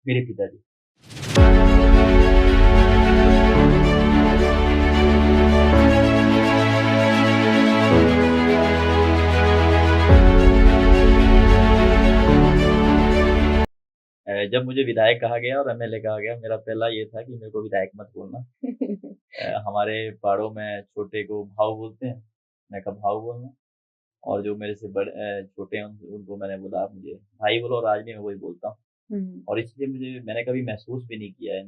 मेरे पिताजी। जब मुझे विधायक कहा गया और एमएलए कहा गया, मेरा पहला ये था कि मेरे को विधायक मत बोलना। हमारे पाड़ों में छोटे को भाऊ बोलते हैं, मैं कहा भाऊ बोलना। और जो मेरे से बड़े छोटे हैं उनको मैंने बोला आप मुझे भाई बोलो, और आज भी मैं वही बोलता हूँ। और इसलिए मैंने कभी महसूस भी नहीं किया इन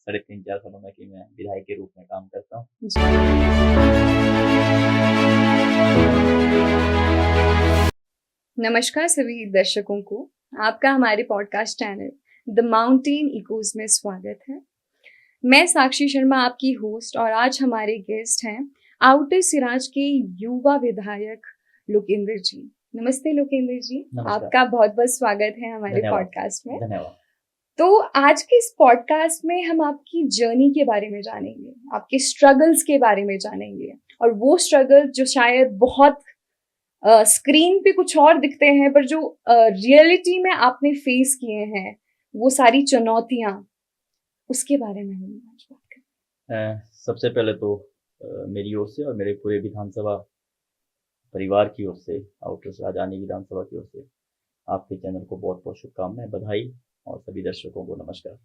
3.5-4 सालों में कि मैं विधायक के रूप में काम करता हूँ। नमस्कार सभी दर्शकों को, आपका हमारे podcast channel the mountain echoes में स्वागत है। मैं साक्षी शर्मा आपकी होस्ट, और आज हमारे गेस्ट हैं आउटर सिराज के युवा विधायक लोकेंद्र जी। नमस्ते लोकेंद्र जी, आपका बहुत बहुत स्वागत है हमारे पॉडकास्ट में। धन्यवाद। तो आज के इस पॉडकास्ट में हम आपकी जर्नी के बारे में जानेंगे, आपके स्ट्रगल्स के बारे में जानेंगे, और वो स्ट्रगल जो शायद बहुत स्क्रीन पे कुछ और दिखते हैं, पर जो रियलिटी में आपने फेस किए हैं, वो सारी चुनौतियां, उसके बारे में हम आज बात करें। सबसे पहले तो मेरी ओर से और मेरे पूरे विधानसभा परिवार की ओर से, आउटर सिराज आनी विधानसभा की ओर से आपके चैनल को बहुत बहुत शुभकामनाएं, बधाई, और सभी दर्शकों को नमस्कार।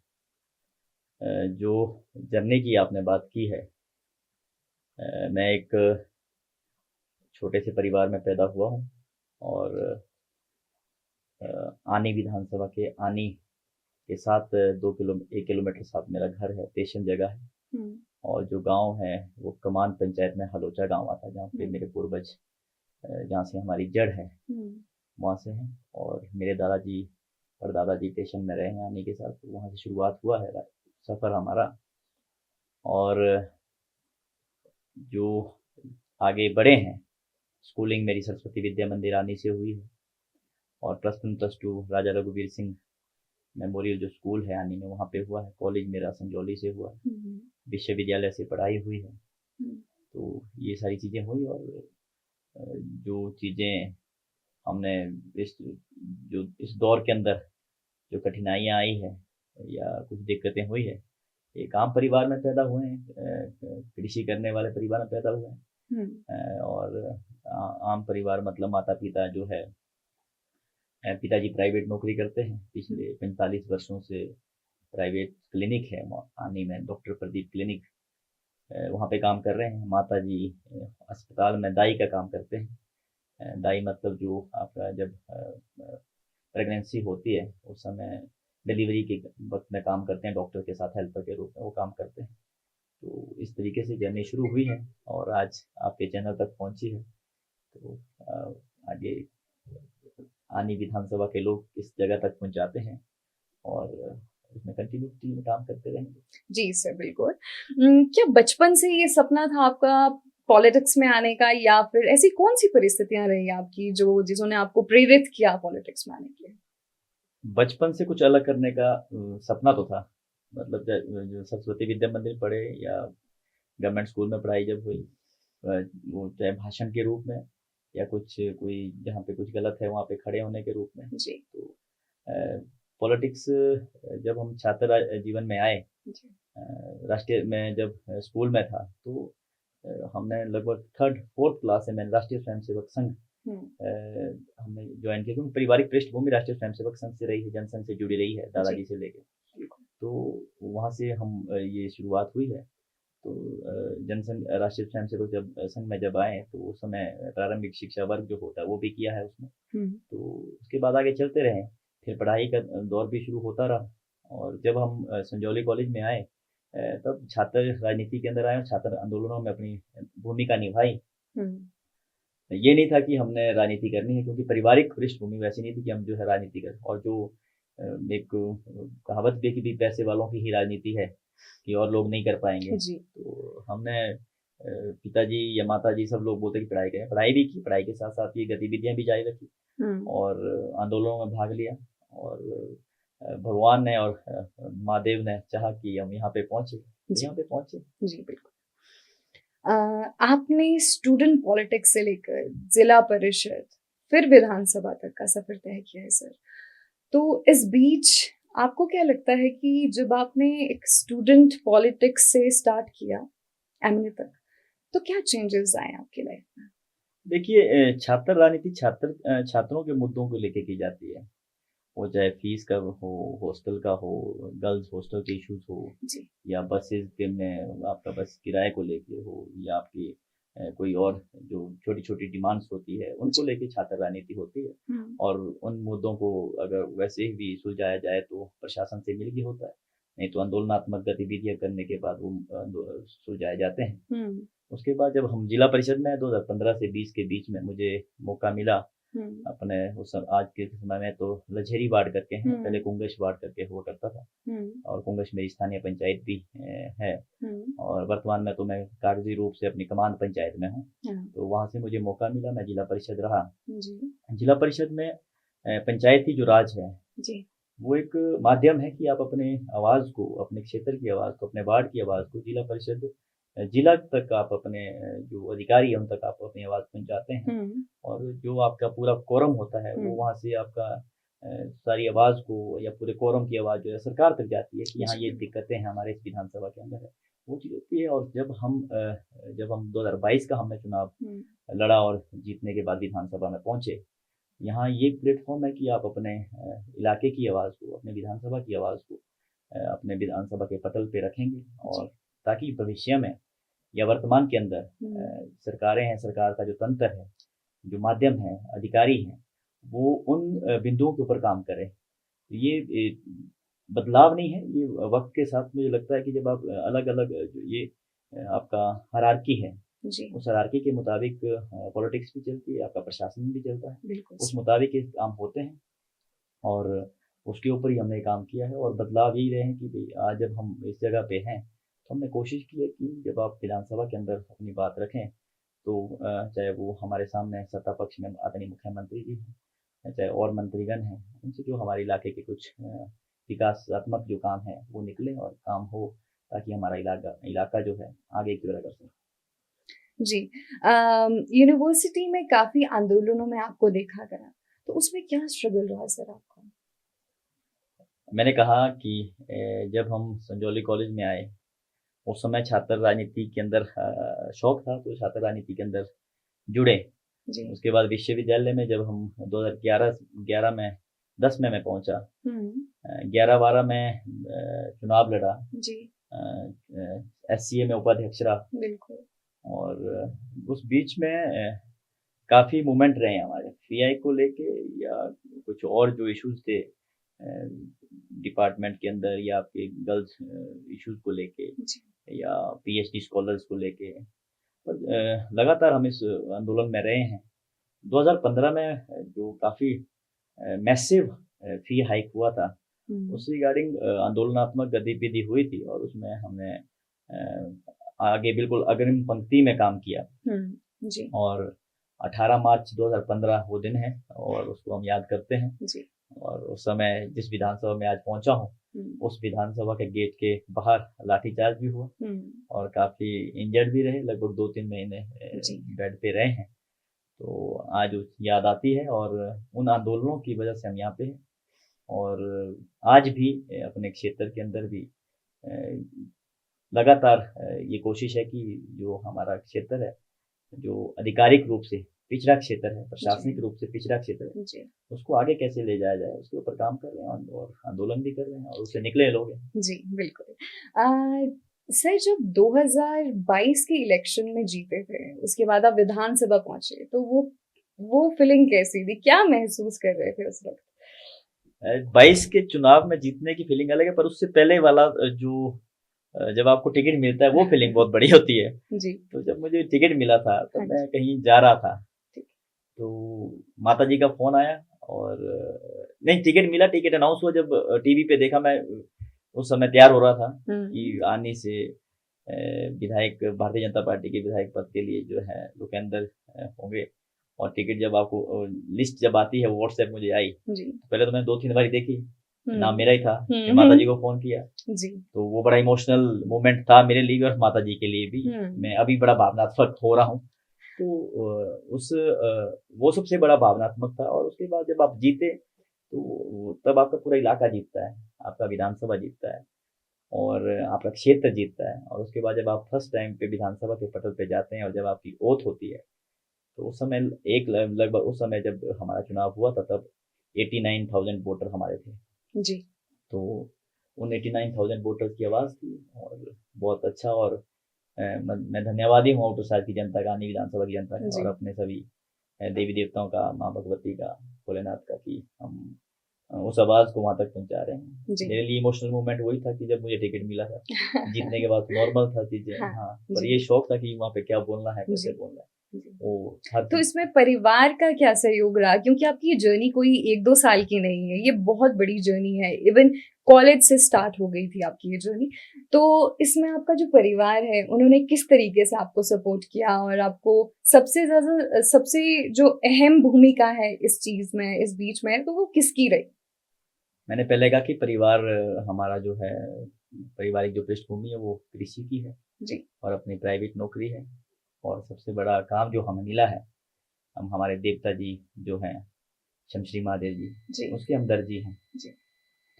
जो जर्नी की आपने बात की है, मैं एक छोटे से परिवार में पैदा हुआ हूँ, और आनी विधानसभा के आनी के साथ 1 किलोमीटर साथ मेरा घर है, स्टेशन जगह है। और जो गांव है वो कमान पंचायत में हलोचा गांव आता है, जहाँ पे मेरे पूर्वज, जहाँ से हमारी जड़ है, वहाँ से हैं। और मेरे दादाजी और दादाजी स्टेशन में रहे हैं आने के साथ, तो वहाँ से शुरुआत हुआ है सफ़र हमारा। और जो आगे बढ़े हैं, स्कूलिंग मेरी सरस्वती विद्या मंदिर आनी से हुई है, और +1 +2 राजा रघुवीर सिंह मेमोरियल जो स्कूल है आनी में, वहाँ पे हुआ है। कॉलेज मेरा संजौली से हुआ है, विश्वविद्यालय से पढ़ाई हुई है। तो ये सारी चीज़ें हुई, और जो चीज़ें हमने इस दौर के अंदर जो कठिनाइयाँ आई है या कुछ दिक्कतें हुई है, एक आम परिवार में पैदा हुए हैं, कृषि करने वाले परिवार में पैदा हुए हैं। और आम परिवार मतलब माता पिता जो है, पिताजी प्राइवेट नौकरी करते हैं, पिछले 45 वर्षों से प्राइवेट क्लिनिक है आनी में, डॉक्टर प्रदीप क्लिनिक, वहाँ पे काम कर रहे हैं। माता जी अस्पताल में दाई का काम करते हैं। दाई मतलब जो आपका जब प्रेगनेंसी होती है उस समय डिलीवरी के वक्त में काम करते हैं, डॉक्टर के साथ हेल्पर के रूप में वो काम करते हैं। तो इस तरीके से जर्नी शुरू हुई है और आज आपके चैनल तक पहुंची है। तो आगे आनी विधानसभा के लोग इस जगह तक पहुंचाते हैं और उसमें कंटिन्यूटी में काम करते रहेंगे। जी सर, बिल्कुल। क्या बचपन से ये सपना था आपका पॉलिटिक्स में आने का, या फिर ऐसी कौन सी परिस्थितियां रही आपकी जिन्होंने आपको प्रेरित किया पॉलिटिक्स में आने के लिए? बचपन से कुछ अलग करने का सपना तो था। मतलब जो सरस्वती विद्या मंदिर पढ़े या गवर्नमेंट स्कूल में पढ़ाई जब हुई, वो चाहे भाषण के रूप में या कोई जहाँ पे कुछ गलत है वहाँ पे खड़े होने के रूप में। जी। तो पॉलिटिक्स जब हम छात्र जीवन में आए, राष्ट्रीय में जब स्कूल में था, तो हमने लगभग 3rd-4th क्लास से मैंने राष्ट्रीय स्वयंसेवक संघ हमने ज्वाइन किया, क्योंकि पारिवारिक पृष्ठभूमि राष्ट्रीय स्वयंसेवक संघ से रही है, जनसंघ से जुड़ी रही है दादाजी से लेकर। तो वहाँ से हम ये शुरुआत हुई है। तो जनसंघ राष्ट्रीय स्वयंसेवक जब संघ में जब आए, तो उस समय प्रारंभिक शिक्षा वर्ग जो होता है वो भी किया है उसमें। तो उसके बाद आगे चलते रहे, फिर पढ़ाई का दौर भी शुरू होता रहा। और जब हम संजौली कॉलेज में आए, तब छात्र राजनीति के अंदर आए और छात्र आंदोलनों में अपनी भूमिका निभाई। ये नहीं था कि हमने राजनीति करनी है, क्योंकि पारिवारिक पृष्ठभूमि वैसी नहीं थी कि हम जो है राजनीति करें। और जो एक कहावत भी कि पैसे वालों की ही राजनीति है, कि और लोग नहीं कर पाएंगे। तो हमने पिताजी या माताजी सब लोग बोलते कि पढ़ाई करें, पढ़ाई भी की, पढ़ाई के साथ साथ ये गतिविधियां भी जारी रखी और आंदोलनों में भाग लिया। और भगवान ने और महादेव ने चाहा कि हम यहाँ पे पहुंचे, जी बिल्कुल। आपने स्टूडेंट पॉलिटिक्स से लेकर जिला परिषद फिर विधानसभा तक का सफर तय किया है सर। तो इस बीच आपको क्या लगता है कि जब आपने एक स्टूडेंट पॉलिटिक्स से स्टार्ट किया एमए तक, तो क्या चेंजेस आए आपकी लाइफ में? देखिए छात्र राजनीति छात्रों के मुद्दों को लेके की जाती है। वो चाहे फीस का हो, हॉस्टल का हो, गर्ल्स हॉस्टल के इश्यूज़ हो, जी। या बसेज़ के में आपका बस किराए को लेके हो, या आपकी कोई और जो छोटी-छोटी डिमांड्स होती है, उनको जी। लेके छात्र राजनीति होती है। हुँ। और उन मुद्दों को अगर वैसे ही भी सुलझाया जाए तो प्रशासन से मिल ही होता है, नहीं तो आंदोलनात्मक गतिविधियाँ करने के बाद वो सुलझाए जाते हैं। हुँ। उसके बाद जब हम जिला परिषद में 2015 से 20 के बीच में मुझे मौका मिला, हुँ। अपने उस आज के समय में तो लचेरी वार्ड करके हैं, पहले हुँ। कुंगश वार्ड करके हुआ करता था, हुँ। और कुंगश मेरी स्थानीय पंचायत भी है। हुँ। और वर्तमान में तो मैं कागजी रूप से अपनी कमांड पंचायत में हूँ। हाँ। तो वहाँ से मुझे मौका मिला, मैं जिला परिषद रहा। जी। जिला परिषद में पंचायती जो राज है, जी। वो एक माध्यम है कि आप अपने आवाज़ को, अपने क्षेत्र की आवाज़ को, अपने वार्ड की आवाज़ को जिला परिषद जिला तक आप अपने जो अधिकारी हैं उन तक आप अपनी आवाज़ पहुँचाते हैं। हुँ। और जो आपका पूरा कोरम होता है वो हुँ। वहाँ से आपका सारी आवाज़ को, या पूरे कोरम की आवाज़ जो है सरकार तक जाती है कि यहाँ ये जी। दिक्कतें हैं हमारे इस विधानसभा के अंदर है, वो चीज़ होती है। और जब हम 2022 का हमने चुनाव हुँ। लड़ा और जीतने के बाद विधानसभा में पहुँचे, यहाँ ये प्लेटफ़ॉर्म है कि आप अपने इलाके की आवाज़ को, अपने विधानसभा की आवाज़ को अपने विधानसभा के पटल पे रखेंगे, और जी। ताकि भविष्य में या वर्तमान के अंदर हुँ। सरकारें हैं, सरकार का जो तंत्र है, जो माध्यम है, अधिकारी हैं, वो उन बिंदुओं के ऊपर काम करें। ये बदलाव नहीं है, ये वक़्त के साथ मुझे लगता है कि जब आप अलग-अलग जो ये आपका हायरार्की है, जी। उस हायरार्की के मुताबिक पॉलिटिक्स भी चलती है, आपका प्रशासन भी चलता है। बिल्कुल उस सही। मुताबिक ये काम होते हैं, और उसके ऊपर ही हमने काम किया है। और बदलाव यही रहे हैं कि भई आज जब हम इस जगह पे हैं, तो हमने कोशिश की है कि जब आप विधानसभा के अंदर अपनी बात रखें, तो चाहे वो हमारे सामने सत्ता पक्ष में आदरणीय मुख्यमंत्री जी हैं, या चाहे और मंत्रीगण हैं, उनसे जो हमारे इलाके के कुछ विकासात्मक जो काम है वो निकले और काम हो, ताकि हमारा इलाका इलाका जो है आगे की ओर अग्रसर हो। जी। यूनिवर्सिटी में काफ़ी आंदोलनों में आपको देखा गया, तो उसमें क्या स्ट्रगल रहा सर आपका? मैंने कहा कि जब हम संजौली कॉलेज में आए, उस समय छात्र राजनीति के अंदर शौक था, तो छात्र राजनीति के अंदर जुड़े। जी। उसके बाद विश्वविद्यालय में जब हम 2011 11 में 10 में मैं पहुंचा, हुँ। 11-12 में चुनाव लड़ा, जी। एससीए में उपाध्यक्ष रहा। बिल्कुल। और उस बीच में काफ़ी मूवमेंट रहे हैं हमारे पीआई को लेके, या कुछ और जो इश्यूज थे डिपार्टमेंट के अंदर, या आपके गर्ल्स इश्यूज को लेके, जी। या पीएचडी स्कॉलर्स को लेके। पर लगातार हम इस आंदोलन में रहे हैं। 2015 में जो काफ़ी मैसिव फी हाइक हुआ था, हुँ। उस रिगार्डिंग आंदोलनात्मक गतिविधि हुई थी, और उसमें हमने आगे बिल्कुल अग्रिम पंक्ति में काम किया। हुँ। जी। और 18 मार्च 2015 वो दिन है, और उसको हम याद करते हैं। जी। और उस समय जिस विधानसभा में आज पहुंचा हूँ, हुँ। उस विधानसभा के गेट के बाहर लाठीचार्ज भी हुआ, हुँ। और काफ़ी इंजर्ड भी रहे, लगभग 2-3 महीने जी। बेड पे रहे हैं। तो आज वो याद आती है, और उन आंदोलनों की वजह से हम यहाँ पे हैं। और आज भी अपने क्षेत्र के अंदर भी अ, लगातार ये कोशिश है कि जो हमारा क्षेत्र है, जो आधिकारिक रूप से पिछड़ा क्षेत्र है, प्रशासनिक जी। रूप से पिछड़ा क्षेत्र है, जी। उसको आगे कैसे ले जाया जाए, उसके ऊपर काम कर रहे हैं, और आंदोलन भी कर रहे हैं, और उससे निकले लोग हैं। जी, बिल्कुल। सर जब 2022 के इलेक्शन में जीते थे, उसके बाद आप विधानसभा पहुँचे, तो वो फीलिंग कैसी थी? क्या महसूस कर रहे थे उस वक़्त? 22 के चुनाव में जीतने की फीलिंग अलग है, पर उससे पहले वाला जब आपको टिकट मिलता है, वो फीलिंग बहुत बड़ी होती है। जी। तो जब मुझे टिकट मिला था, तब हाँ मैं जी। कहीं जा रहा था, ठीक। तो माताजी का फ़ोन आया, और नहीं, टिकट मिला, टिकट अनाउंस हुआ जब टीवी पे देखा मैं, उस समय तैयार हो रहा था कि हुँ। आने से विधायक, भारतीय जनता पार्टी के विधायक पद के लिए जो है लोकेंद्र होंगे। और टिकट जब आपको लिस्ट जब आती है, व्हाट्सएप मुझे आई, जी। पहले तो मैंने 2-3 बारी देखी, हुँ। नाम मेरा ही था, फिर हुँ, माताजी हुँ। को फ़ोन किया, जी। तो वो बड़ा इमोशनल मोमेंट था मेरे लिए भी और माताजी के लिए भी। हुँ। मैं अभी बड़ा भावनात्मक हो रहा हूँ। तो वो सबसे बड़ा भावनात्मक था। और उसके बाद जब आप जीते, तो तब आपका पूरा इलाका जीतता है। आपका विधानसभा जीतता है और आपका क्षेत्र जीतता है, और उसके बाद जब आप फर्स्ट टाइम पे विधानसभा के पटल पे जाते हैं और जब आपकी ओथ होती है, तो उस समय लगभग उस समय जब हमारा चुनाव हुआ था तब 89,000 वोटर हमारे थे जी। तो उन 89,000 वोटर्स की आवाज़ थी और बहुत अच्छा। और मैं धन्यवादी हूँ प्रसाद की जनता का, आनी विधानसभा की जनता का और अपने सभी देवी देवताओं का, माँ भगवती का, भोलेनाथ का, कि हम उस आवाज़ को वहाँ तक पहुँचा रहे हैं। मेरे लिए इमोशनल मोमेंट वही था कि जब मुझे टिकट मिला था। जीतने के बाद नॉर्मल था चीज़ें, हाँ, पर ये शौक था कि वहाँ पे क्या बोलना है, कैसे बोलना है। तो इसमें परिवार का क्या सहयोग रहा, क्योंकि आपकी ये जर्नी कोई 1-2 साल की नहीं है, ये बहुत बड़ी जर्नी है। इवन कॉलेज से स्टार्ट हो गई थी आपकी ये जर्नी। तो इसमें आपका जो परिवार है उन्होंने किस तरीके से आपको सपोर्ट किया, और आपको सबसे जो अहम भूमिका है इस चीज में, इस बीच में, तो वो किसकी रही? मैंने पहले कहा कि परिवार हमारा जो है, पारिवारिक जो पृष्ठभूमि है वो कृषि की है जी। और अपनी प्राइवेट नौकरी है। और सबसे बड़ा काम जो हमें मिला है, हम हमारे देवता जी जो हैं शमश्री महादेव जी, उसके हम दर्जी हैं जी।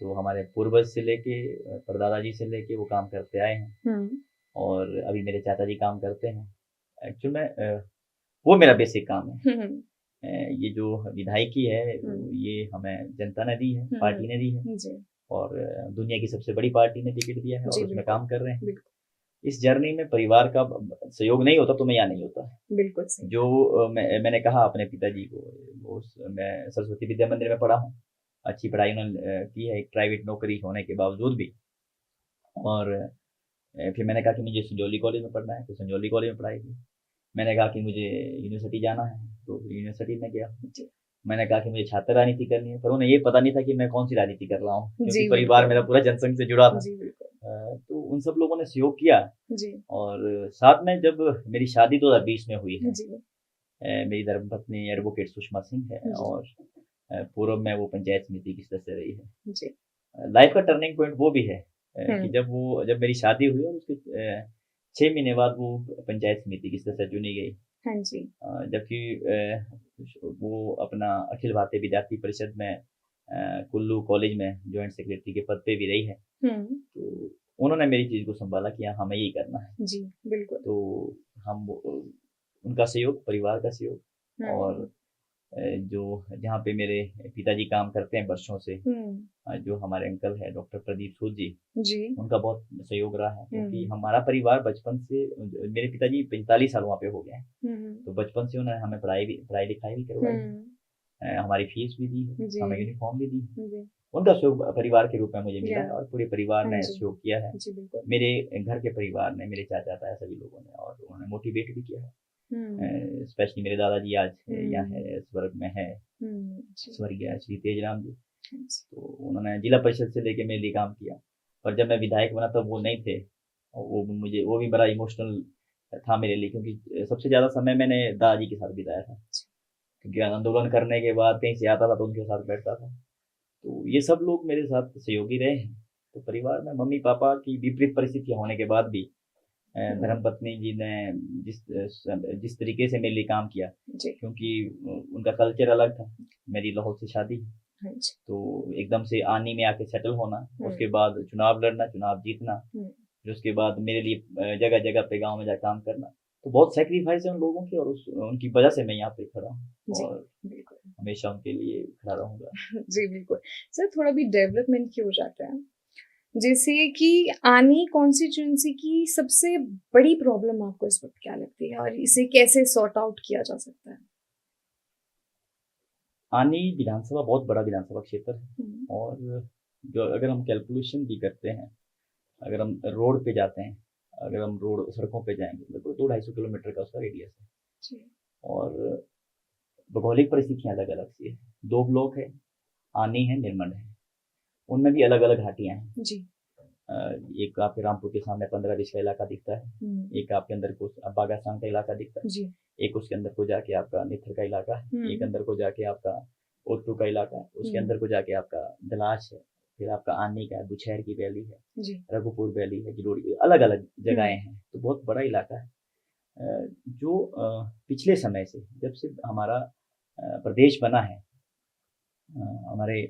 तो हमारे पूर्वज से लेके, परदादा जी से लेके वो काम करते आए हैं और अभी मेरे चाचा जी काम करते हैं। एक्चुअल में वो मेरा बेसिक काम है। ये जो विधायकी है ये हमें जनता ने दी है, पार्टी ने दी है और दुनिया की सबसे बड़ी पार्टी ने टिकट दिया है और उसमें काम कर रहे हैं। इस जर्नी में परिवार का सहयोग नहीं होता तो मैं यहाँ नहीं होता। बिल्कुल सही। जो मैंने कहा अपने पिताजी को, मैं सरस्वती विद्या मंदिर में पढ़ा हूँ, अच्छी पढ़ाई उन्होंने की है, एक प्राइवेट नौकरी होने के बावजूद भी। और फिर मैंने कहा कि मुझे संजौली कॉलेज में पढ़ना है, तो संजौली कॉलेज में पढ़ाई की। मैंने कहा कि मुझे यूनिवर्सिटी जाना है, तो यूनिवर्सिटी में गया। मैंने कहा कि मुझे छात्र राजनीति करनी है, पर उन्हें ये पता नहीं था कि मैं कौन सी राजनीति कर रहा हूँ, क्योंकि परिवार मेरा पूरा जनसंघ से जुड़ा था। तो उन सब लोगों ने सहयोग किया जी। और साथ में जब मेरी शादी 2020 में हुई है जी। मेरी धर्मपत्नी एडवोकेट सुषमा सिंह है और पूर्व में वो पंचायत समिति की सदस्य रही है जी। लाइफ का टर्निंग पॉइंट वो भी है कि जब मेरी शादी हुई और उसके 6 महीने बाद वो पंचायत समिति की सदस्य चुनी गई। हाँ जी। जबकि वो अपना अखिल भारतीय विद्यार्थी परिषद में कुल्लू कॉलेज में जॉइंट सेक्रेटरी के पद पे भी रही है। तो उन्होंने मेरी चीज़ को संभाला कि हमें यही करना है जी, बिल्कुल। तो हम उनका सहयोग, परिवार का सहयोग और जो जहाँ पे मेरे पिताजी काम करते हैं वर्षों से, जो हमारे अंकल है डॉक्टर प्रदीप सूद जी, उनका बहुत सहयोग रहा है, क्योंकि हमारा परिवार बचपन से, मेरे पिताजी 45 साल वहाँ पे हो गए हैं, तो बचपन से उन्होंने हमें पढ़ाई लिखाई भी करवाई, हमारी फीस भी दी, हमें यूनिफॉर्म भी दी। उनका सहयोग परिवार के रूप में मुझे मिला है और पूरे परिवार ने सहयोग किया है। मेरे घर के परिवार ने, मेरे चाचा ताया सभी लोगों ने, और उन्होंने मोटिवेट भी किया है। स्पेशली मेरे दादाजी आज यहाँ है, स्वर्ग में है, स्वर्गीय श्री तेजराम जी। तो उन्होंने जिला परिषद से लेके मेरे लिए काम किया, पर जब मैं विधायक बना तब वो नहीं थे। वो भी बड़ा इमोशनल था मेरे लिए, क्योंकि सबसे ज़्यादा समय मैंने दादाजी के साथ बिताया था, क्योंकि आंदोलन करने के बाद कहीं से आता था तो उनके साथ बैठता था। तो ये सब लोग मेरे साथ सहयोगी रहे हैं। तो परिवार में मम्मी पापा की विपरीत परिस्थितियाँ होने के बाद भी धर्मपत्नी जी ने जिस तरीके से मेरे लिए काम किया, क्योंकि उनका कल्चर अलग था, मेरी लाहौर से शादी है, तो एकदम से आनी में आके सेटल होना, उसके बाद चुनाव लड़ना, चुनाव जीतना, फिर उसके बाद मेरे लिए जगह जगह पे गांव में जाकर काम करना, तो बहुत सेक्रीफाइस है उन लोगों की, और उनकी वजह से मैं यहाँ पे खड़ा हूँ और हमेशा उनके लिए खड़ा रहूँगा। जी बिल्कुल सर, थोड़ा भी डेवलपमेंट की हो जाता है, जैसे कि आनी कॉन्स्टिट्यूंसी की सबसे बड़ी प्रॉब्लम आपको इस वक्त क्या लगती है और इसे कैसे सॉर्ट आउट किया जा सकता है? आनी विधानसभा बहुत बड़ा विधानसभा क्षेत्र है और जो अगर हम कैलकुलेशन भी करते हैं, अगर हम रोड पे जाते हैं, अगर हम रोड सड़कों पे जाएंगे तो 200-250 किलोमीटर का उसका रेडियस है और भौगोलिक परिस्थितियाँ अलग अलग सी है। 2 ब्लॉक है, आनी है, निर्मंड है, उनमें भी अलग अलग घाटियाँ हैं जी। एक आपके रामपुर के सामने 15-20 का इलाका दिखता है, एक आपके अंदर को बागासांग का इलाका दिखता है जी। एक उसके अंदर को जाके आपका निथर का इलाका है, एक अंदर को जाके आपका ओट्टू का इलाका है, उसके अंदर को जाके आपका दलाश है, फिर आपका आनी का है, बुछैर की वैली है, रघुपुर वैली है, गिलोड़ी, अलग अलग जगहें हैं, तो बहुत बड़ा इलाका है। जो पिछले समय से, जब से हमारा प्रदेश बना है, हमारे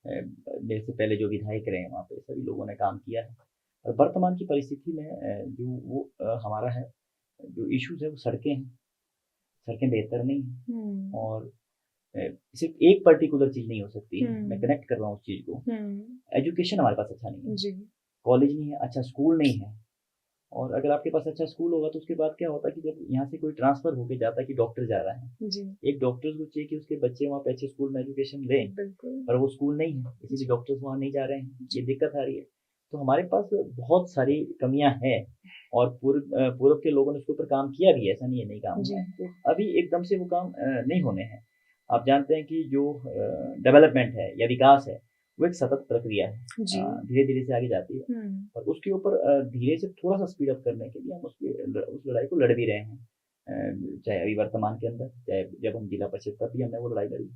मेरे से पहले जो विधायक रहे वहाँ पे सभी लोगों ने काम किया है। और वर्तमान की परिस्थिति में जो वो हमारा है, जो इश्यूज़ है वो सड़कें हैं। सड़कें बेहतर नहीं हैं और सिर्फ एक पर्टिकुलर चीज़ नहीं हो सकती है। मैं कनेक्ट कर रहा हूँ उस चीज़ को। एजुकेशन हमारे पास अच्छा नहीं है, जी कॉलेज नहीं है, अच्छा स्कूल नहीं है। और अगर आपके पास अच्छा स्कूल होगा तो उसके बाद क्या होता है कि जब यहाँ से कोई ट्रांसफ़र होके जाता है कि डॉक्टर जा रहा है, जी एक डॉक्टर को चाहिए कि उसके बच्चे वहाँ पे अच्छे स्कूल में एजुकेशन लें, बिल्कुल पर वो स्कूल नहीं है, इसीलिए डॉक्टर्स वहाँ नहीं जा रहे हैं, ये दिक्कत आ रही है। तो हमारे पास बहुत सारी कमियाँ हैं और पूर्व के लोगों ने उसके ऊपर काम किया भी है, ऐसा नहीं है नहीं काम जी हुआ है। तो अभी एकदम से वो काम नहीं होने हैं। आप जानते हैं कि जो डेवलपमेंट है या विकास है, वो एक सतत प्रक्रिया है। जी धीरे-धीरे से आगे जाती है और उसके ऊपर धीरे से थोड़ा-सा स्पीड अप करने के लिए हम उस लड़ाई को लड़ भी रहे हैं। चाहे अभी वर्तमान के अंदर, चाहे जब हम जिला परिषद तब भी हमने वो लड़ाई लड़ी।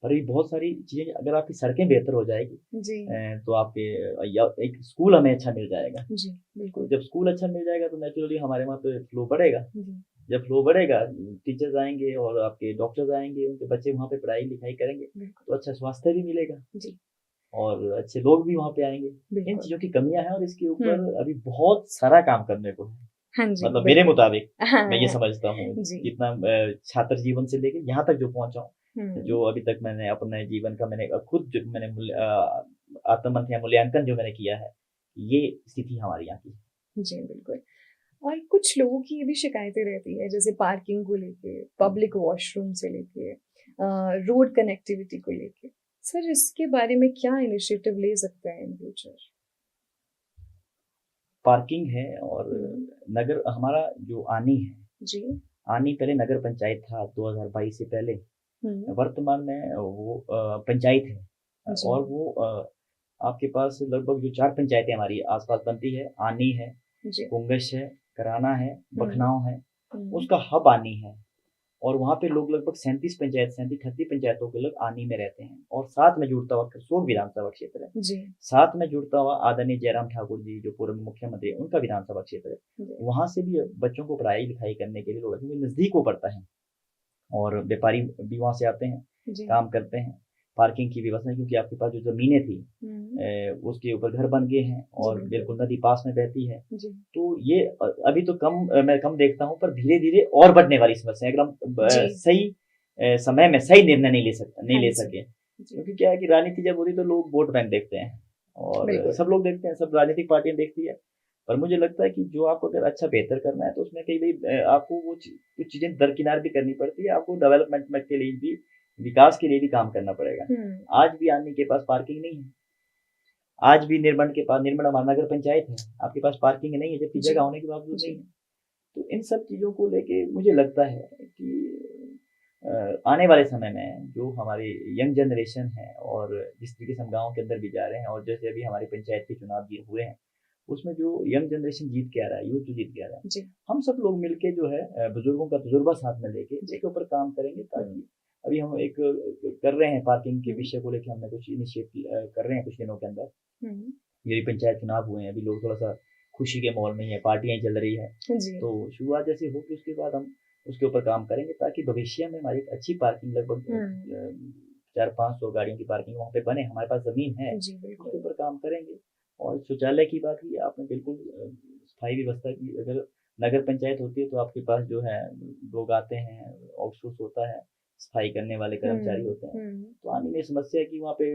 पर अभी बहुत सारी चीज़ें अगर आपकी सड़कें बेहतर हो जाएगी जी तो आपके या एक स्कूल हमें अच्छा मिल जाएगा। जी तो बिल्कुल जब स्कूल अच्छा मिल जाएगा तो नेचुरली हमारे वहाँ पे फ्लो बढ़ेगा। जी जब फ्लो बढ़ेगा, टीचर्स आएँगे और आपके डॉक्टर्स आएँगे, उनके बच्चे वहाँ पे पढ़ाई-लिखाई करेंगे, बिल्कुल तो अच्छा स्वास्थ्य भी मिलेगा जी और अच्छे लोग भी वहाँ पे आएँगे। इन बिल्कुल चीज़ों की कमियाँ हैं और इसके ऊपर अभी बहुत सारा काम करने को है। हाँ जी मतलब मेरे बिल्कुल मुताबिक मैं ये हाँ समझता हूँ, जी जितना छात्र जीवन से लेके यहाँ तक जो पहुँचा हूँ, हम्म जो अभी तक मैंने अपने जीवन का मैंने खुद जो मैंने आत्ममंथन या मूल्यांकन जो मैंने किया है, ये स्थिति हमारे यहाँ की है। जी बिल्कुल और कुछ लोगों की ये भी शिकायतें रहती है जैसे पार्किंग को लेके, पब्लिक वॉशरूम से लेके, रोड कनेक्टिविटी को लेके। सर इसके बारे में क्या इनिशिएटिव ले सकते हैं इन फ्यूचर? पार्किंग है और हुँ, नगर हमारा जो आनी है, जी, आनी पहले नगर पंचायत था 2022 से पहले, हुँ, वर्तमान में वो पंचायत है जी, और वो आपके पास लगभग जो 4 पंचायतें हमारी आस-पास बनती है, आनी है, जी, कुंगश है, कराना है, हुँ, बखनाव है, हुँ, उसका हब आनी है और वहाँ पे लोग लगभग 37 पंचायतों के लोग आनी में रहते हैं और साथ में जुड़ता हुआ करसोग विधानसभा क्षेत्र है। जी, साथ में जुड़ता हुआ आदरणीय जयराम ठाकुर जी जो पूर्व मुख्यमंत्री हैं, उनका विधानसभा क्षेत्र है। जी, वहाँ से भी बच्चों को पढ़ाई-लिखाई करने के लिए लोग क्योंकि नज़दीक वो पड़ता है और व्यापारी भी वहाँ से आते हैं, जी, काम करते हैं। पार्किंग की व्यवस्था है क्योंकि आपके पास जो ज़मीनें थी हुँ, उसके ऊपर घर बन गए हैं जी, और बिल्कुल, बिल्कुल नदी पास में बहती है। जी, तो ये अभी तो मैं कम देखता हूँ पर धीरे-धीरे और बढ़ने वाली समस्या है। अगर हम जी, सही समय में सही निर्णय नहीं हाँ ले जी, सके। जी, क्योंकि क्या है कि राजनीति जब होती है तो लोग वोट बैंक देखते हैं और बिल्कुल, सब लोग देखते हैं, सब राजनीतिक पार्टियाँ देखती है। पर मुझे लगता है कि जो आपको अगर अच्छा बेहतर करना है तो उसमें कई बारी आपको वो कुछ चीज़ें दरकिनार भी करनी पड़ती है। आपको डेवलपमेंट में के लिए भी, विकास के लिए भी काम करना पड़ेगा। हुँ, आज भी आदमी के पास पार्किंग नहीं है। आज भी निर्मंड हमारा नगर पंचायत है, आपके पास पार्किंग नहीं है जबकि जी, जगह होने के बावजूद नहीं जी, है। तो इन सब चीज़ों को लेके मुझे लगता है कि आने वाले समय में जो हमारी यंग जनरेशन है और जिस तरीके से हम गाँव के अंदर भी जा रहे हैं और जैसे अभी हमारे पंचायत के चुनाव भी हुए हैं, उसमें जो यंग जनरेशन जीत के आ रहा है, यूथ जो जीत के आ रहा है, जी, हम सब लोग मिलके जो है बुजुर्गों का तजुर्बा साथ में लेके जी, इसके ऊपर काम करेंगे हुँ, ताकि अभी हम एक कर रहे हैं पार्किंग के हुँ, विषय को लेके हमने कुछ इनिशिएट कर रहे हैं कुछ दिनों के अंदर। हुँ, मेरी पंचायत चुनाव हुए हैं, अभी लोग थोड़ा-सा खुशी के माहौल में ही हैं, पार्टियाँ चल रही हैं। जी, तो शुरुआत जैसे होगी उसके बाद हम उसके ऊपर काम करेंगे ताकि भविष्य में हमारी एक अच्छी पार्किंग लगभग हुँ, 400-500 गाड़ियों की पार्किंग वहाँ पे बने, हमारे पास ज़मीन है, जी, उसके बिल्कुल, ऊपर काम करेंगे। और शौचालय की बात की आपने बिल्कुल स्थायी व्यवस्था की अगर नगर पंचायत होती है तो आपके पास जो है लोग आते हैं, आउटसोर्स होता है, सफाई करने वाले कर्मचारी हुँ, होते हैं। हुँ, तो आने में समस्या है कि वहाँ पे